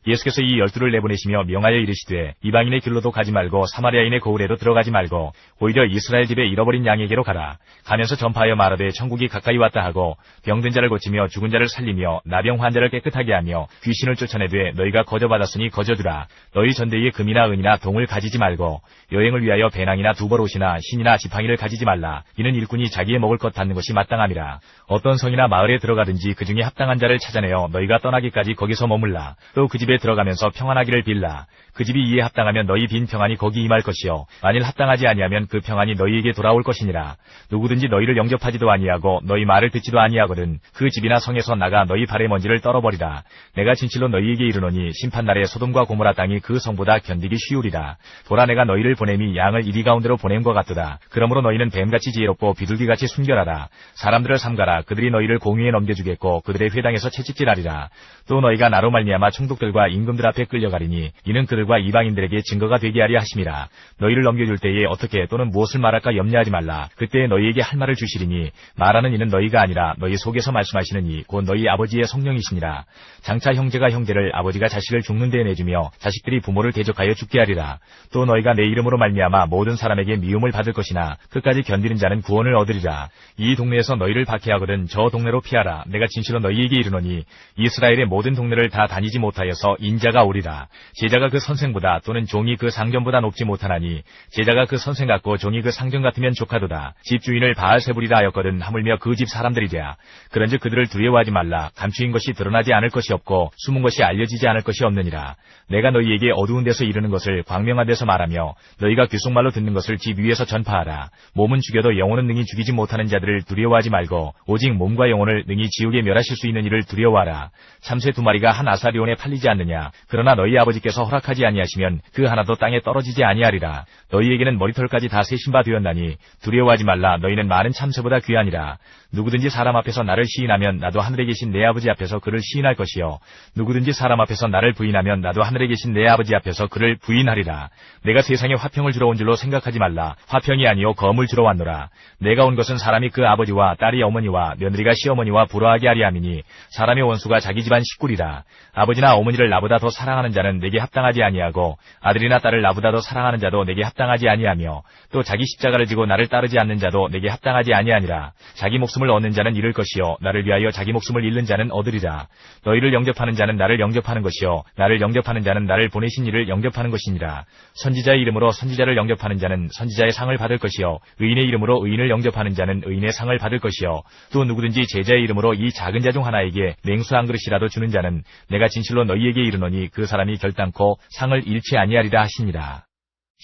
예수께서 이 12를 내보내시며 명하여 이르시되 이방인의 길로도 가지 말고 사마리아인의 고을에도 들어가지 말고 오히려 이스라엘 집에 잃어버린 양에게로 가라. 가면서 전파하여 말하되 천국이 가까이 왔다 하고 병든 자를 고치며 죽은 자를 살리며 나병 환자를 깨끗하게 하며 귀신을 쫓아내되 너희가 거저받았으니 거저두라. 너희 전대에 금이나 은이나 동을 가지지 말고 여행을 위하여 배낭이나 두벌옷이나 신이나 지팡이를 가지지 말라. 이는 일꾼이 자기의 먹을 것 받는 것이 마땅함이라. 어떤 성이나 마을에 들어가든지 그 중에 합당한 자를 찾아내어 너희가 떠나기까지 거기서 머물라. 또 그 집에 들어가면서 평안하기를 빌라. 그 집이 이에 합당하면 너희 빈 평안이 거기 임할 것이요 만일 합당하지 아니하면 그 평안이 너희에게 돌아올 것이니라. 누구든지 너희를 영접하지도 아니하고 너희 말을 듣지도 아니하거든 그 집이나 성에서 나가 너희 발의 먼지를 떨어버리라. 내가 진실로 너희에게 이르노니 심판날에 소돔과 고모라 땅이 그 성보다 견디기 쉬우리라. 보라 내가 너희를 보냄이 양을 이리 가운데로 보냄과 같도다. 그러므로 너희는 뱀같이 지혜롭고 비둘기같이 순결하라. 사람들을 삼가라. 그들이 너희를 공의에 넘겨주겠고 그들의 회당에서 채찍질하리라. 또 너희가 나로 말미암아 총독들과 임금들 앞에 끌려가리니 이는 그들과 이방인들에게 증거가 되게 하려 하심이라. 너희를 넘겨줄 때에 어떻게 또는 무엇을 말할까 염려하지 말라. 그때에 너희에게 할 말을 주시리니 말하는 이는 너희가 아니라 너희 속에서 말씀하시는 이 곧 너희 아버지의 성령이시니라. 장차 형제가 형제를 아버지가 자식을 죽는 데에 내주며 자식들이 부모를 대적하여 죽게 하리라. 또 너희가 내 이름으로 말미암아 모든 사람에게 미움을 받을 것이나 끝까지 견디는 자는 구원을 얻으리라. 이 동네에서 너희를 박해하거든 저 동네로 피하라. 내가 진실로 너희에게 이르노니 이스라엘의 모든 동네를 다 다니지 못하여서 인자가 오리라. 제자가 그 선생보다 또는 종이 그 상전보다 높지 못하나니 제자가 그 선생 같고 종이 그 상전 같으면 족하도다. 집주인을 바알세불이라 하였거든 하물며 그 집 사람들이랴. 그런즉 그들을 두려워하지 말라. 감추인 것이 드러나지 않을 것이 없고 숨은 것이 알려지지 않을 것이 없느니라. 내가 너희에게 어두운 데서 이르는 것을 광명한 데서 말하며 너희가 귓속말로 듣는 것을 집 위에서 전파하라. 몸은 죽여도 영혼은 능히 죽이지 못하는 자들을 두려워하지 말고 오직 몸과 영혼을 능히 지옥에 멸하실 수 있는 이를 두려워하라. 참새 2마리가 한 아사리온에 팔리지 않느냐. 그러나 너희 아버지께서 허락하지 아니하시면 그 하나도 땅에 떨어지지 아니하리라. 너희에게는 머리털까지 다 세신 바 되었나니 두려워하지 말라. 너희는 많은 참새보다 귀하니라. 누구든지 사람 앞에서 나를 시인하면 나도 하늘에 계신 내 아버지 앞에서 그를 시인할 것이요 누구든지 사람 앞에서 나를 부인하면 나도 하늘에 계신 내 아버지 앞에서 그를 부인하리라. 내가 세상에 화평을 주러 온 줄로 생각하지 말라. 화평이 아니요 검을 주러 왔노라. 내가 온 것은 사람이 그 아버지와 딸이 어머니와 며느리가 시어머니와 부러하게 하리 함이니 사람의 원수가 자기 집안 식구리라. 아버지나 어머니를 나보다 더 사랑하는 자는 내게 합당하지 아니하고 아들이나 딸을 나보다 더 사랑하는 자도 내게 합당하지 아니하며 또 자기 십자가를 지고 나를 따르지 않는 자도 내게 합당하지 아니하니라. 자기 목숨을 얻는 자는 잃을 것이요 나를 위하여 자기 목숨을 잃는 자는 얻으리라. 너희를 영접하는 자는 나를 영접하는 것이요 나를 영접하는 자는 나를 보내신 이를 영접하는 것이니라. 선지자의 이름으로 선지자를 영접하는 자는 선지자의 상을 받을 것이요 의인의 이름으로 의인을 영접하는 자는 의인의 상을 받을 것이요 또 누구든지 제자의 이름으로 이 작은 자 중 하나에게 냉수 한 그릇이라도 주는 자는 내가 진실로 너희에게 이르노니 그 사람이 결단코 상을 잃지 아니하리라 하시니라.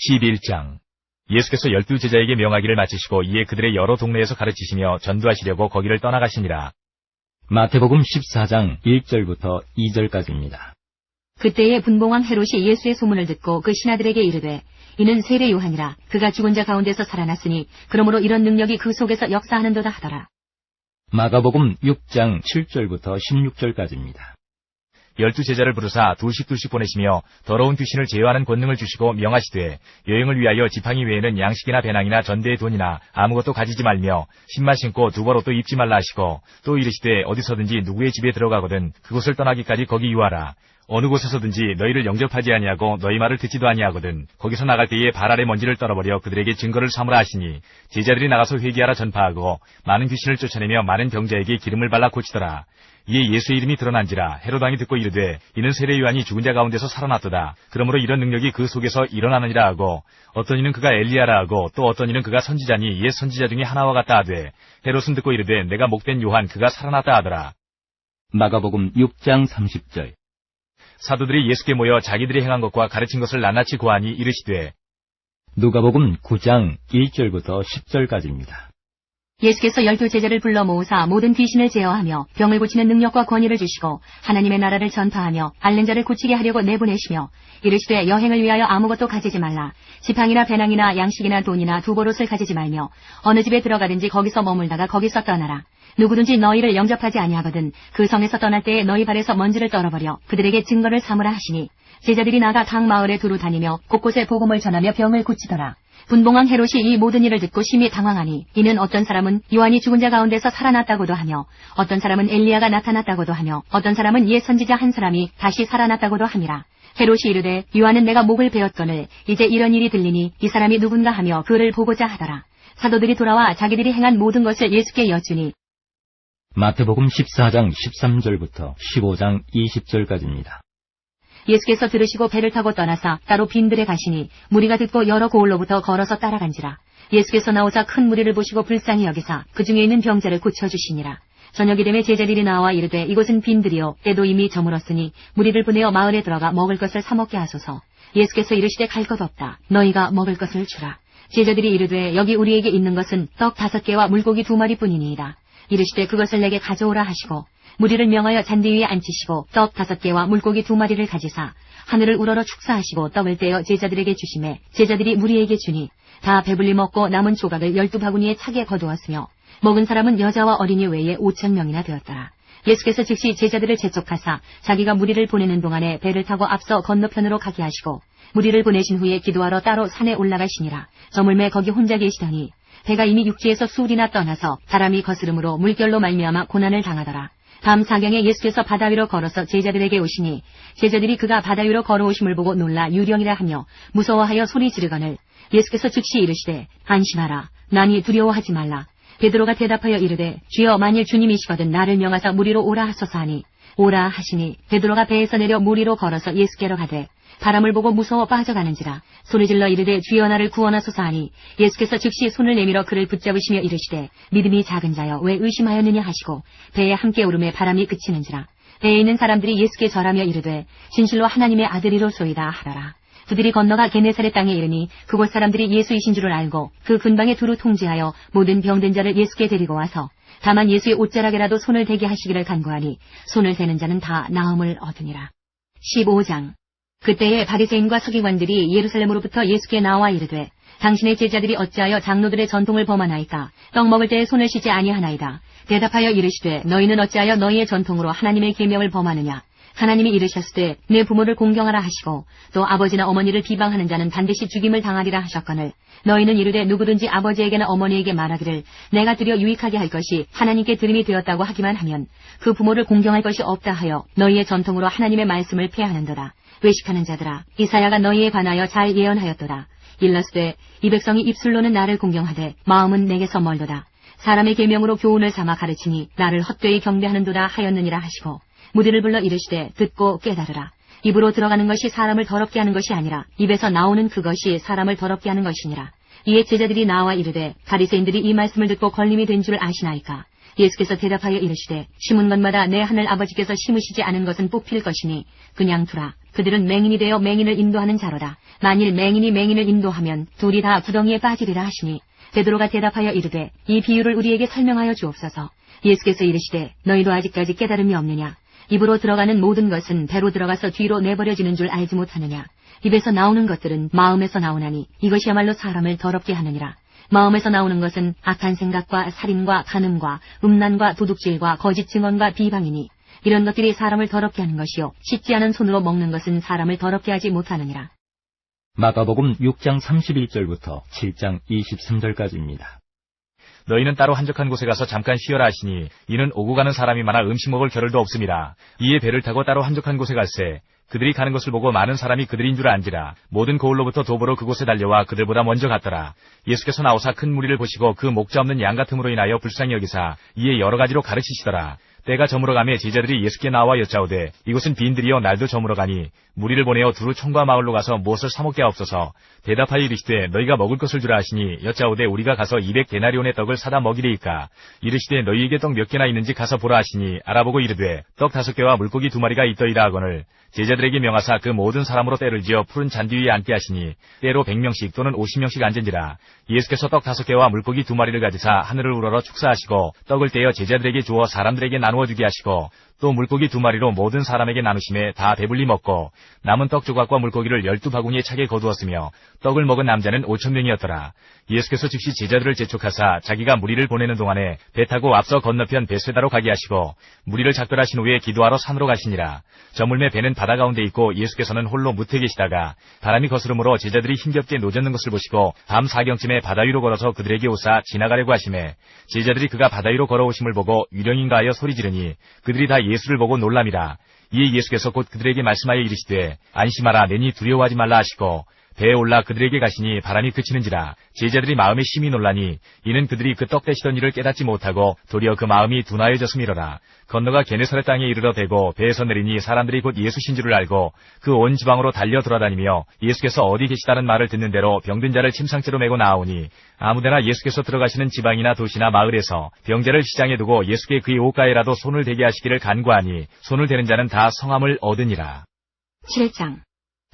11장 예수께서 12제자에게 명하기를 마치시고 이에 그들의 여러 동네에서 가르치시며 전도하시려고 거기를 떠나가시니라.
마태복음 14장 1절부터 2절까지입니다.
그때에 분봉왕 헤롯이 예수의 소문을 듣고 그 신하들에게 이르되 이는 세례 요한이라. 그가 죽은 자 가운데서 살아났으니 그러므로 이런 능력이 그 속에서 역사하는도다 하더라.
마가복음 6장 7절부터 16절까지입니다.
12제자를 부르사 둘씩 보내시며 더러운 귀신을 제어하는 권능을 주시고 명하시되 여행을 위하여 지팡이 외에는 양식이나 배낭이나 전대의 돈이나 아무것도 가지지 말며 신만 신고 두벌옷도 입지 말라 하시고 또 이르시되 어디서든지 누구의 집에 들어가거든 그곳을 떠나기까지 거기 유하라. 어느 곳에서든지 너희를 영접하지 아니하고 너희 말을 듣지도 아니하거든 거기서 나갈 때에 발 아래 먼지를 떨어버려 그들에게 증거를 삼으라 하시니 제자들이 나가서 회개하라 전파하고 많은 귀신을 쫓아내며 많은 병자에게 기름을 발라 고치더라. 이에 예수의 이름이 드러난지라 헤롯 왕이 듣고 이르되 이는 세례 요한이 죽은 자 가운데서 살아났도다. 그러므로 이런 능력이 그 속에서 일어나느니라 하고 어떤 이는 그가 엘리야라 하고 또 어떤 이는 그가 선지자니 옛 선지자 중에 하나와 같다 하되 헤롯은 듣고 이르되 내가 목된 요한 그가 살아났다 하더라.
마가복음 6장 30절
사도들이 예수께 모여 자기들이 행한 것과 가르친 것을 낱낱이 고하니 이르시되
누가복음 9장 1절부터 10절까지입니다.
예수께서 12제자를 불러 모으사 모든 귀신을 제어하며 병을 고치는 능력과 권위를 주시고 하나님의 나라를 전파하며 앓는 자를 고치게 하려고 내보내시며 이르시되 여행을 위하여 아무것도 가지지 말라. 지팡이나 배낭이나 양식이나 돈이나 두벌옷을 가지지 말며 어느 집에 들어가든지 거기서 머물다가 거기서 떠나라. 누구든지 너희를 영접하지 아니하거든 그 성에서 떠날 때에 너희 발에서 먼지를 떨어버려 그들에게 증거를 삼으라 하시니 제자들이 나가 각 마을에 두루 다니며 곳곳에 복음을 전하며 병을 고치더라. 분봉왕 헤롯이 이 모든 일을 듣고 심히 당황하니 이는 어떤 사람은 요한이 죽은 자 가운데서 살아났다고도 하며 어떤 사람은 엘리야가 나타났다고도 하며 어떤 사람은 옛 선지자 한 사람이 다시 살아났다고도 함이라. 헤롯이 이르되 요한은 내가 목을 베었거늘 이제 이런 일이 들리니 이 사람이 누군가 하며 그를 보고자 하더라. 사도들이 돌아와 자기들이 행한 모든 것을 예수께 여쭈니
마태복음 14장 13절부터 15장 20절까지입니다.
예수께서 들으시고 배를 타고 떠나사 따로 빈들에 가시니 무리가 듣고 여러 고을로부터 걸어서 따라간지라. 예수께서 나오사 큰 무리를 보시고 불쌍히 여기사 그 중에 있는 병자를 고쳐주시니라. 저녁이 되매 제자들이 나와 이르되 이곳은 빈들이요 때도 이미 저물었으니 무리를 보내어 마을에 들어가 먹을 것을 사 먹게 하소서. 예수께서 이르시되 갈 것 없다. 너희가 먹을 것을 주라. 제자들이 이르되 여기 우리에게 있는 것은 떡 5개와 물고기 2마리뿐이니이다. 이르시되 그것을 내게 가져오라 하시고 무리를 명하여 잔디 위에 앉히시고 떡 5개와 물고기 2마리를 가지사 하늘을 우러러 축사하시고 떡을 떼어 제자들에게 주시매 제자들이 무리에게 주니 다 배불리 먹고 남은 조각을 12바구니에 차게 거두었으며 먹은 사람은 여자와 어린이 외에 5,000명이나 되었더라. 예수께서 즉시 제자들을 재촉하사 자기가 무리를 보내는 동안에 배를 타고 앞서 건너편으로 가게 하시고 무리를 보내신 후에 기도하러 따로 산에 올라가시니라. 저물매 거기 혼자 계시더니 배가 이미 육지에서 수울이나 떠나서 바람이 거스름으로 물결로 말미암아 고난을 당하더라. 밤 사경에 예수께서 바다 위로 걸어서 제자들에게 오시니 제자들이 그가 바다 위로 걸어오심을 보고 놀라 유령이라 하며 무서워하여 소리 지르거늘 예수께서 즉시 이르시되 안심하라. 나니 두려워하지 말라. 베드로가 대답하여 이르되 주여 만일 주님이시거든 나를 명하사 무리로 오라 하소서 하니 오라 하시니 베드로가 배에서 내려 물 위로 걸어서 예수께로 가되 바람을 보고 무서워 빠져가는지라 소리질러 이르되 주여 나를 구원하소서 하니 예수께서 즉시 손을 내밀어 그를 붙잡으시며 이르시되 믿음이 작은 자여 왜 의심하였느냐 하시고 배에 함께 오름에 바람이 그치는지라 배에 있는 사람들이 예수께 절하며 이르되 진실로 하나님의 아들이로소이다 하더라. 그들이 건너가 게네사렛 땅에 이르니 그곳 사람들이 예수이신 줄을 알고 그 근방에 두루 통제하여 모든 병든 자를 예수께 데리고 와서 다만 예수의 옷자락에라도 손을 대게 하시기를 간구하니 손을 대는 자는 다 나음을 얻으니라. 15장. 그때에 바리새인과 서기관들이 예루살렘으로부터 예수께 나와 이르되 당신의 제자들이 어찌하여 장로들의 전통을 범하나이까 떡 먹을 때에 손을 씻지 아니하나이다. 대답하여 이르시되 너희는 어찌하여 너희의 전통으로 하나님의 계명을 범하느냐. 하나님이 이르셨으되 내 부모를 공경하라 하시고 또 아버지나 어머니를 비방하는 자는 반드시 죽임을 당하리라 하셨거늘 너희는 이르되 누구든지 아버지에게나 어머니에게 말하기를 내가 드려 유익하게 할 것이 하나님께 들음이 되었다고 하기만 하면 그 부모를 공경할 것이 없다 하여 너희의 전통으로 하나님의 말씀을 폐하는도다. 외식하는 자들아 이사야가 너희에 관하여 잘 예언하였도다. 일러스되 이 백성이 입술로는 나를 공경하되 마음은 내게서 멀도다. 사람의 계명으로 교훈을 삼아 가르치니 나를 헛되이 경배하는도다 하였느니라 하시고 무리를 불러 이르시되 듣고 깨달으라. 입으로 들어가는 것이 사람을 더럽게 하는 것이 아니라 입에서 나오는 그것이 사람을 더럽게 하는 것이니라. 이에 제자들이 나와 이르되 바리새인들이 이 말씀을 듣고 걸림이 된 줄 아시나이까. 예수께서 대답하여 이르시되 심은 것마다 내 하늘 아버지께서 심으시지 않은 것은 뽑힐 것이니 그냥 두라. 그들은 맹인이 되어 맹인을 인도하는 자로다. 만일 맹인이 맹인을 인도하면 둘이 다 구덩이에 빠지리라 하시니 베드로가 대답하여 이르되 이 비유를 우리에게 설명하여 주옵소서. 예수께서 이르시되 너희도 아직까지 깨달음이 없느냐. 입으로 들어가는 모든 것은 배로 들어가서 뒤로 내버려지는 줄 알지 못하느냐. 입에서 나오는 것들은 마음에서 나오나니 이것이야말로 사람을 더럽게 하느니라. 마음에서 나오는 것은 악한 생각과 살인과 간음과 음란과 도둑질과 거짓 증언과 비방이니 이런 것들이 사람을 더럽게 하는 것이요 씻지 않은 손으로 먹는 것은 사람을 더럽게 하지 못하느니라.
마가복음 6장 31절부터 7장 23절까지입니다.
너희는 따로 한적한 곳에 가서 잠깐 쉬어라 하시니 이는 오고 가는 사람이 많아 음식 먹을 겨를도 없음이라. 이에 배를 타고 따로 한적한 곳에 갈새 그들이 가는 것을 보고 많은 사람이 그들인 줄 안지라. 모든 거울로부터 도보로 그곳에 달려와 그들보다 먼저 갔더라. 예수께서 나오사 큰 무리를 보시고 그 목자 없는 양 같음으로 인하여 불쌍히 여기사 이에 여러 가지로 가르치시더라. 때가 저물어가며 제자들이 예수께 나와 여짜오되 이곳은 빈들이여 날도 저물어가니 무리를 보내어 두루 촌과 마을로 가서 무엇을 사먹게 하옵소서. 대답하여 이르시되 너희가 먹을 것을 주라 하시니 여짜오되 우리가 가서 200데나리온의 떡을 사다 먹이리이까. 이르시되 너희에게 떡 몇 개나 있는지 가서 보라 하시니 알아보고 이르되 떡 5개와 물고기 2마리가 있더이다 하거늘 제자들에게 명하사 그 모든 사람으로 때를 지어 푸른 잔디 위에 앉게 하시니 때로 100명씩 또는 50명씩 앉은지라. 예수께서 떡 5개와 물고기 2마리를 가지사 하늘을 우러러 축사하시고 떡을 떼어 제자들에게 주어 사람들에게 나누어 주게 하시고 또 물고기 2마리로 모든 사람에게 나누심에 다 배불리 먹고 남은 떡 조각과 물고기를 12바구니에 차게 거두었으며 떡을 먹은 남자는 5,000명이었더라. 예수께서 즉시 제자들을 재촉하사 자기가 무리를 보내는 동안에 배 타고 앞서 건너편 베세다로 가게 하시고 무리를 작별하신 후에 기도하러 산으로 가시니라. 저물매 배는 바다 가운데 있고 예수께서는 홀로 무태 계시다가 바람이 거스름으로 제자들이 힘겹게 노젓는 것을 보시고 밤 4경쯤에 바다 위로 걸어서 그들에게 오사 지나가려고 하시매 제자들이 그가 바다 위로 걸어오심을 보고 유령인가 하여 소리 지르니 그들이 다 예수를 보고 놀람이라. 이에 예수께서 곧 그들에게 말씀하여 이르시되 안심하라 내니 두려워하지 말라 하시고 배에 올라 그들에게 가시니 바람이 그치는지라. 제자들이 마음에 심히 놀라니 이는 그들이 그 떡 떼시던 일을 깨닫지 못하고 도리어 그 마음이 둔하여졌음이로라. 건너가 게네사렛 땅에 이르러 대고 배에서 내리니 사람들이 곧 예수신 줄을 알고 그 온 지방으로 달려 돌아다니며 예수께서 어디 계시다는 말을 듣는 대로 병든 자를 침상째로 메고 나아오니 아무데나 예수께서 들어가시는 지방이나 도시나 마을에서 병자를 시장에 두고 예수께 그의 옷가에라도 손을 대게 하시기를 간구하니 손을 대는 자는 다 성함을 얻으니라.
7장.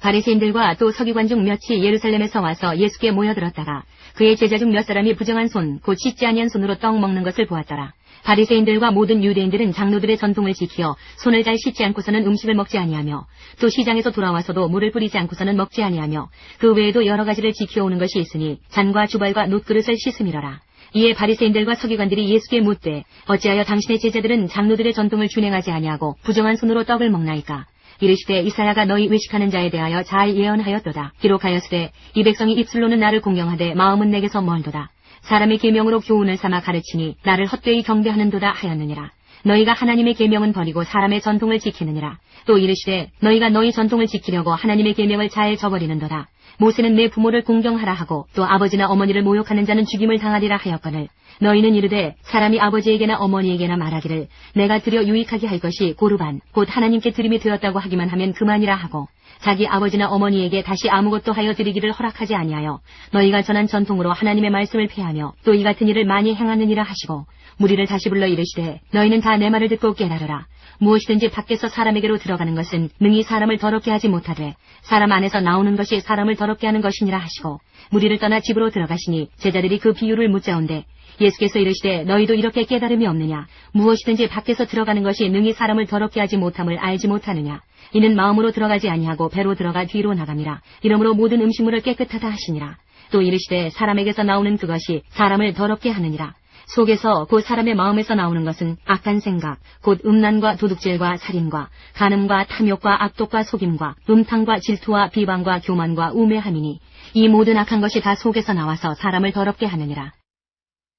바리새인들과 또 서기관 중 몇이 예루살렘에서 와서 예수께 모여들었다가 그의 제자 중 몇 사람이 부정한 손, 곧 씻지 아니한 손으로 떡 먹는 것을 보았더라. 바리새인들과 모든 유대인들은 장로들의 전통을 지키어 손을 잘 씻지 않고서는 음식을 먹지 아니하며 또 시장에서 돌아와서도 물을 뿌리지 않고서는 먹지 아니하며 그 외에도 여러 가지를 지켜오는 것이 있으니 잔과 주발과 놋그릇을 씻음이러라. 이에 바리새인들과 서기관들이 예수께 묻되 어찌하여 당신의 제자들은 장로들의 전통을 준행하지 아니하고 부정한 손으로 떡을 먹나이까. 이르시되 이사야가 너희 외식하는 자에 대하여 잘 예언하였도다. 기록하였으되 이 백성이 입술로는 나를 공경하되 마음은 내게서 멀도다. 사람의 계명으로 교훈을 삼아 가르치니 나를 헛되이 경배하는도다 하였느니라. 너희가 하나님의 계명은 버리고 사람의 전통을 지키느니라. 또 이르시되 너희가 너희 전통을 지키려고 하나님의 계명을 잘 저버리는도다. 모세는 내 부모를 공경하라 하고 또 아버지나 어머니를 모욕하는 자는 죽임을 당하리라 하였거늘 너희는 이르되 사람이 아버지에게나 어머니에게나 말하기를 내가 드려 유익하게 할 것이 고르반 곧 하나님께 드림이 되었다고 하기만 하면 그만이라 하고 자기 아버지나 어머니에게 다시 아무것도 하여 드리기를 허락하지 아니하여 너희가 전한 전통으로 하나님의 말씀을 폐하며 또 이 같은 일을 많이 행하느니라 하시고 무리를 다시 불러 이르시되 너희는 다 내 말을 듣고 깨달으라. 무엇이든지 밖에서 사람에게로 들어가는 것은 능히 사람을 더럽게 하지 못하되 사람 안에서 나오는 것이 사람을 더럽게 하는 것이니라 하시고 무리를 떠나 집으로 들어가시니 제자들이 그 비유를 묻자온대 예수께서 이르시되 너희도 이렇게 깨달음이 없느냐. 무엇이든지 밖에서 들어가는 것이 능히 사람을 더럽게 하지 못함을 알지 못하느냐. 이는 마음으로 들어가지 아니하고 배로 들어가 뒤로 나감이라. 이러므로 모든 음식물을 깨끗하다 하시니라. 또 이르시되 사람에게서 나오는 그것이 사람을 더럽게 하느니라. 속에서 곧 사람의 마음에서 나오는 것은 악한 생각, 곧 음란과 도둑질과 살인과 간음과 탐욕과 악독과 속임과 음탕과 질투와 비방과 교만과 우매함이니 이 모든 악한 것이 다 속에서 나와서 사람을 더럽게 하느니라.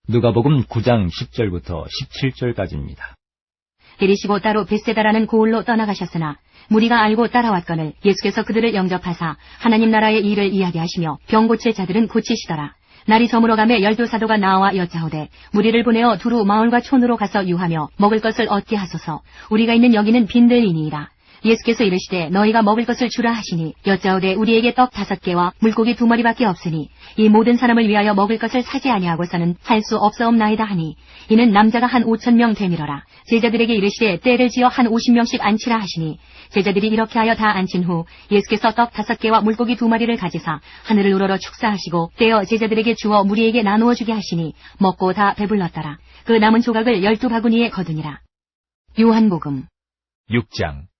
누가복음 9장 10절부터 17절까지입니다.
데리시고 따로 벳세다라는 고을로 떠나가셨으나 무리가 알고 따라왔거늘 예수께서 그들을 영접하사 하나님 나라의 일을 이야기하시며 병 고칠 자들은 고치시더라. 날이 저물어가며 12 사도가 나와 여짜오되 무리를 보내어 두루 마을과 촌으로 가서 유하며 먹을 것을 얻게 하소서. 우리가 있는 여기는 빈들이니이다. 예수께서 이르시되 너희가 먹을 것을 주라 하시니 여짜오되 우리에게 떡 5개와 물고기 2마리밖에 없으니 이 모든 사람을 위하여 먹을 것을 사지 아니하고서는 살 수 없사옵나이다 하니 이는 남자가 한 5,000명 되밀어라. 제자들에게 이르시되 때를 지어 한 50명씩 앉히라 하시니 제자들이 이렇게 하여 다 앉힌 후 예수께서 떡 5개와 물고기 2마리를 가지사 하늘을 우러러 축사하시고 떼어 제자들에게 주어 무리에게 나누어 주게 하시니 먹고 다 배불렀더라. 그 남은 조각을 12바구니에 거두니라. 요한복음
6장.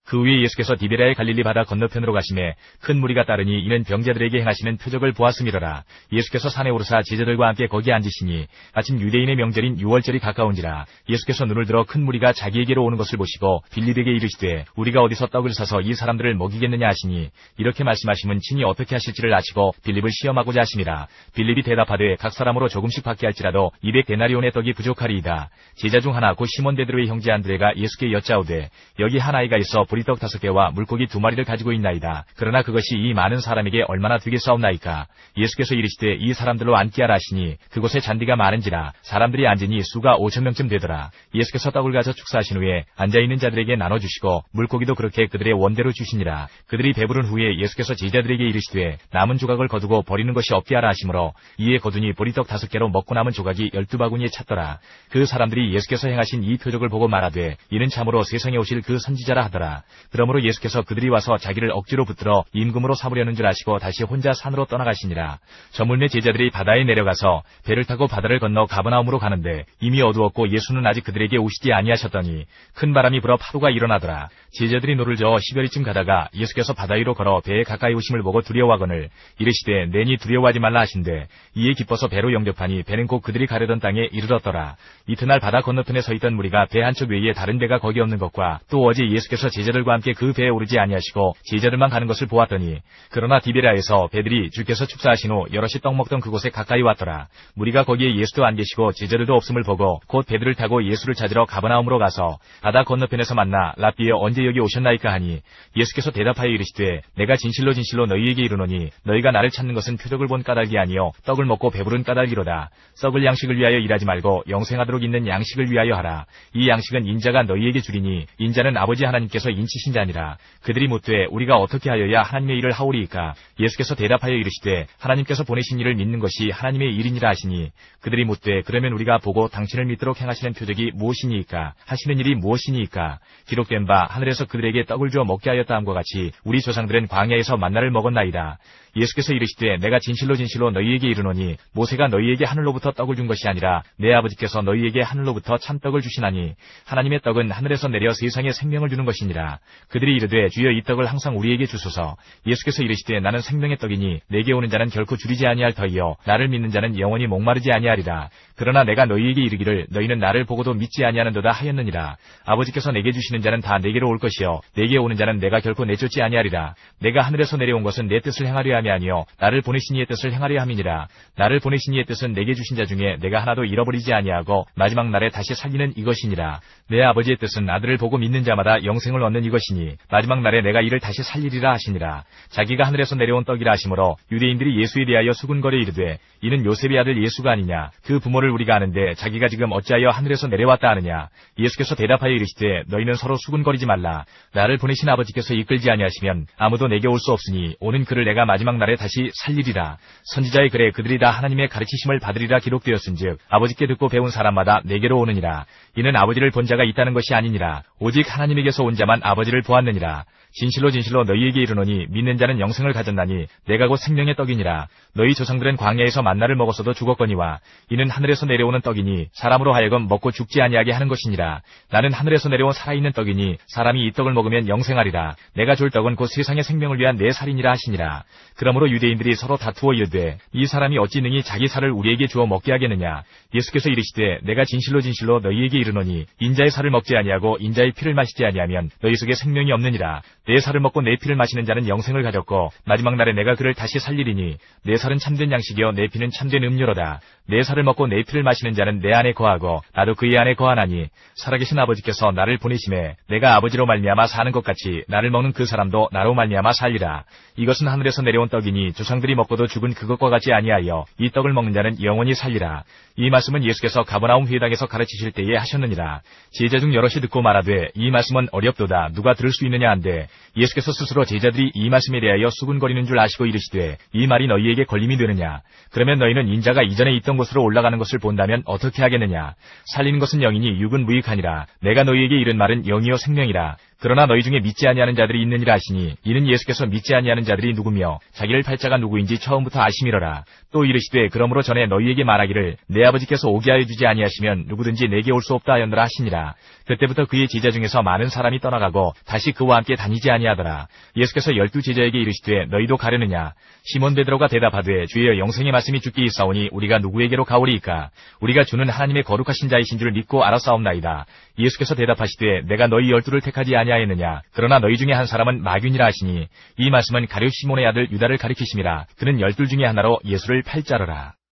그 후에 예수께서 디베랴의 갈릴리 바다 건너편으로 가심에 큰 무리가 따르니 이는 병자들에게 행하시는 표적을 보았음이로라. 예수께서 산에 오르사 제자들과 함께 거기 앉으시니 마침 유대인의 명절인 유월절이 가까운지라. 예수께서 눈을 들어 큰 무리가 자기에게로 오는 것을 보시고 빌립에게 이르시되 우리가 어디서 떡을 사서 이 사람들을 먹이겠느냐 하시니 이렇게 말씀하심은 친히 어떻게 하실지를 아시고 빌립을 시험하고자 하심이라. 빌립이 대답하되 각 사람으로 조금씩 받게 할지라도 200데나리온의 떡이 부족하리이다. 제자 중 하나 곧 시몬 베드로의 형제 안드레가 예수께 여짜오되 여기 한 아이가 있어 보리떡 5개와 물고기 2마리를 가지고 있나이다. 그러나 그것이 이 많은 사람에게 얼마나 되겠사옵나이까. 예수께서 이르시되 이 사람들로 앉게 하라 하시니 그곳에 잔디가 많은지라 사람들이 앉으니 수가 5,000명쯤 되더라. 예수께서 떡을 가져 축사하신 후에 앉아있는 자들에게 나눠주시고 물고기도 그렇게 그들의 원대로 주시니라. 그들이 배부른 후에 예수께서 제자들에게 이르시되 남은 조각을 거두고 버리는 것이 없게 하라 하시므로 이에 거두니 보리떡 5개로 먹고 남은 조각이 12바구니에 찼더라. 그 사람들이 예수께서 행하신 이 표적을 보고 말하되 이는 참으로 세상에 오실 그 선지자라 하더라. 그러므로 예수께서 그들이 와서 자기를 억지로 붙들어 임금으로 삼으려는 줄 아시고 다시 혼자 산으로 떠나가시니라. 저물매 제자들이 바다에 내려가서 배를 타고 바다를 건너 가버나움으로 가는데 이미 어두웠고 예수는 아직 그들에게 오시지 아니하셨더니 큰 바람이 불어 파도가 일어나더라. 제자들이 노를 저어 10여리쯤 가다가 예수께서 바다 위로 걸어 배에 가까이 오심을 보고 두려워하거늘 이르시되 내니 두려워하지 말라 하신대 이에 기뻐서 배로 영접하니 배는 곧 그들이 가려던 땅에 이르렀더라. 이튿날 바다 건너편에 서 있던 무리가 배 한쪽 외에 다른 배가 거기 없는 것과 또 어제 예수께서 제자들과 함께 그 배에 오르지 아니하시고 제자들만 가는 것을 보았더니 그러나 디베랴에서 배들이 주께서 축사하신 후 여럿이 떡 먹던 그곳에 가까이 왔더라. 무리가 거기에 예수도 안 계시고 제자들도 없음을 보고 곧 배들을 타고 예수를 찾으러 가버나움으로 가서 바다 건너편에서 만나 랍비여 언제 여기 오셨나이까 하니 예수께서 대답하여 이르시되 내가 진실로 진실로 너희에게 이르노니 너희가 나를 찾는 것은 표적을 본 까닭이 아니요 떡을 먹고 배부른 까닭이로다. 썩을 양식을 위하여 일하지 말고 영생하도록 있는 양식을 위하여 하라. 이 양식은 인자가 너희에게 주리니 인자는 아버지 하나님께서 인치신 자니라. 그들이 묻되 우리가 어떻게 하여야 하나님의 일을 하오리이까. 예수께서 대답하여 이르시되 하나님께서 보내신 이를 믿는 것이 하나님의 일이니라 하시니 그들이 묻되 그러면 우리가 보고 당신을 믿도록 행하시는 표적이 무엇이니이까. 하시는 일이 무엇이니이까. 기록된 바 하늘에서 그들에게 떡을 주어 먹게 하였다 함과 같이 우리 조상들은 광야에서 만나를 먹었나이다. 예수께서 이르시되 내가 진실로 진실로 너희에게 이르노니 모세가 너희에게 하늘로부터 떡을 준 것이 아니라 내 아버지께서 너희에게 하늘로부터 참떡을 주시나니 하나님의 떡은 하늘에서 내려 세상에 생명을 주는 것이니라. 그들이 이르되 주여 이 떡을 항상 우리에게 주소서. 예수께서 이르시되 나는 생명의 떡이니 내게 오는 자는 결코 줄이지 아니할 터이요 나를 믿는 자는 영원히 목마르지 아니하리라. 그러나 내가 너희에게 이르기를 너희는 나를 보고도 믿지 아니하는도다 하였느니라. 아버지께서 내게 주시는 자는 다 내게로 올 것이요 내게 오는 자는 내가 결코 내쫓지 아니하리라. 내가 하늘에서 내려온 것은 내 뜻을 행하려 함이 아니요 나를 보내신 이의 뜻을 행하려 함이니라. 나를 보내신 이의 뜻은 내게 주신 자 중에 내가 하나도 잃어버리지 아니하고 마지막 날에 다시 살리는 이것이니라. 내 아버지의 뜻은 아들을 보고 믿는 자마다 영생을 얻는 없는 이것이니 마지막 날에 내가 이를 다시 살리리라 하시니라. 자기가 하늘에서 내려온 떡이라 하시므로 유대인들이 예수에 대하여 수군거려 이르되 이는 요셉의 아들 예수가 아니냐. 그 부모를 우리가 아는데 자기가 지금 어찌하여 하늘에서 내려왔다 하느냐. 예수께서 대답하여 이르시되 너희는 서로 수군거리지 말라. 나를 보내신 아버지께서 이끌지 아니하시면 아무도 내게 올 수 없으니 오는 그를 내가 마지막 날에 다시 살리리라. 선지자의 글에 그들이 다 하나님의 가르치심을 받으리라 기록되었은즉 아버지께 듣고 배운 사람마다 내게로 오느니라. 이는 아버지를 본 자가 있다는 것이 아니니라. 오직 하나님에게서 온 자만 아버지를 보았느니라. 진실로 진실로 너희에게 이르노니 믿는 자는 영생을 가졌나니 내가 곧 생명의 떡이니라. 너희 조상들은 광야에서 만나를 먹었어도 죽었거니와 이는 하늘에서 내려오는 떡이니 사람으로 하여금 먹고 죽지 아니하게 하는 것이니라. 나는 하늘에서 내려온 살아있는 떡이니 사람이 이 떡을 먹으면 영생하리라. 내가 줄 떡은 곧 세상의 생명을 위한 내 살이니라 하시니라. 그러므로 유대인들이 서로 다투어 이르되 이 사람이 어찌 능히 자기 살을 우리에게 주어 먹게 하겠느냐. 예수께서 이르시되 내가 진실로 진실로 너희에게 이르노니 인자의 살을 먹지 아니하고 인자의 피를 마시지 아니하면 너희 속에 생명이 없느니라. 내 살을 먹고 내 피를 마시는 자는 영생을 가졌고 마지막 날에 내가 그를 다시 살리리니 내 살은 참된 양식이요 내 피는 참된 음료로다. 내 살을 먹고 내 피를 마시는 자는 내 안에 거하고 나도 그의 안에 거하나니 살아계신 아버지께서 나를 보내심에 내가 아버지로 말미암아 사는 것 같이 나를 먹는 그 사람도 나로 말미암아 살리라. 이것은 하늘에서 내려온 떡이니 조상들이 먹고도 죽은 그것과 같지 아니하여 이 떡을 먹는 자는 영원히 살리라. 이 말씀은 예수께서 가버나움 회당에서 가르치실 때에 하셨느니라. 제자 중 여럿이 듣고 말하되 이 말씀은 어렵도다. 누가 들을 수 있느냐 한데 예수께서 스스로 제자들이 이 말씀에 대하여 수군거리는 줄 아시고 이르시되 이 말이 너희에게 걸림이 되느냐. 그러면 너희는 인자가 이전에 있던 곳으로 올라가는 것을 본다면 어떻게 하겠느냐. 살리는 것은 영이니 육은 무익하니라. 내가 너희에게 이른 말은 영이요 생명이라. 그러나 너희 중에 믿지 아니하는 자들이 있느니라 하시니 이는 예수께서 믿지 아니하는 자들이 누구며 자기를 팔 자가 누구인지 처음부터 아심이로라. 또 이르시되 그러므로 전에 너희에게 말하기를 내 아버지께서 오게 하여 주지 아니하시면 누구든지 내게 올 수 없다 하였노라 하시니라. 그때부터 그의 제자 중에서 많은 사람이 떠나가고 다시 그와 함께 다니지 아니하더라. 예수께서 12 제자에게 이르시되 너희도 가려느냐. 시몬 베드로가 대답하되 주여 영생의 말씀이 주께 있사오니 우리가 누구에게로 가오리이까. 우리가 주는 하나님의 거룩하신 자이신 줄 믿고 알았사옵나이다. 예수께서 대답하시되 내가 너희 12를 택하지 아니하였느냐. 그러나 너희 중에 한 사람은 마귀니라 하시니 이 말씀은 가룟 시몬의 아들 유다를 가리키심이라. 그는 12 중에 하나로 예수를 팔자로라.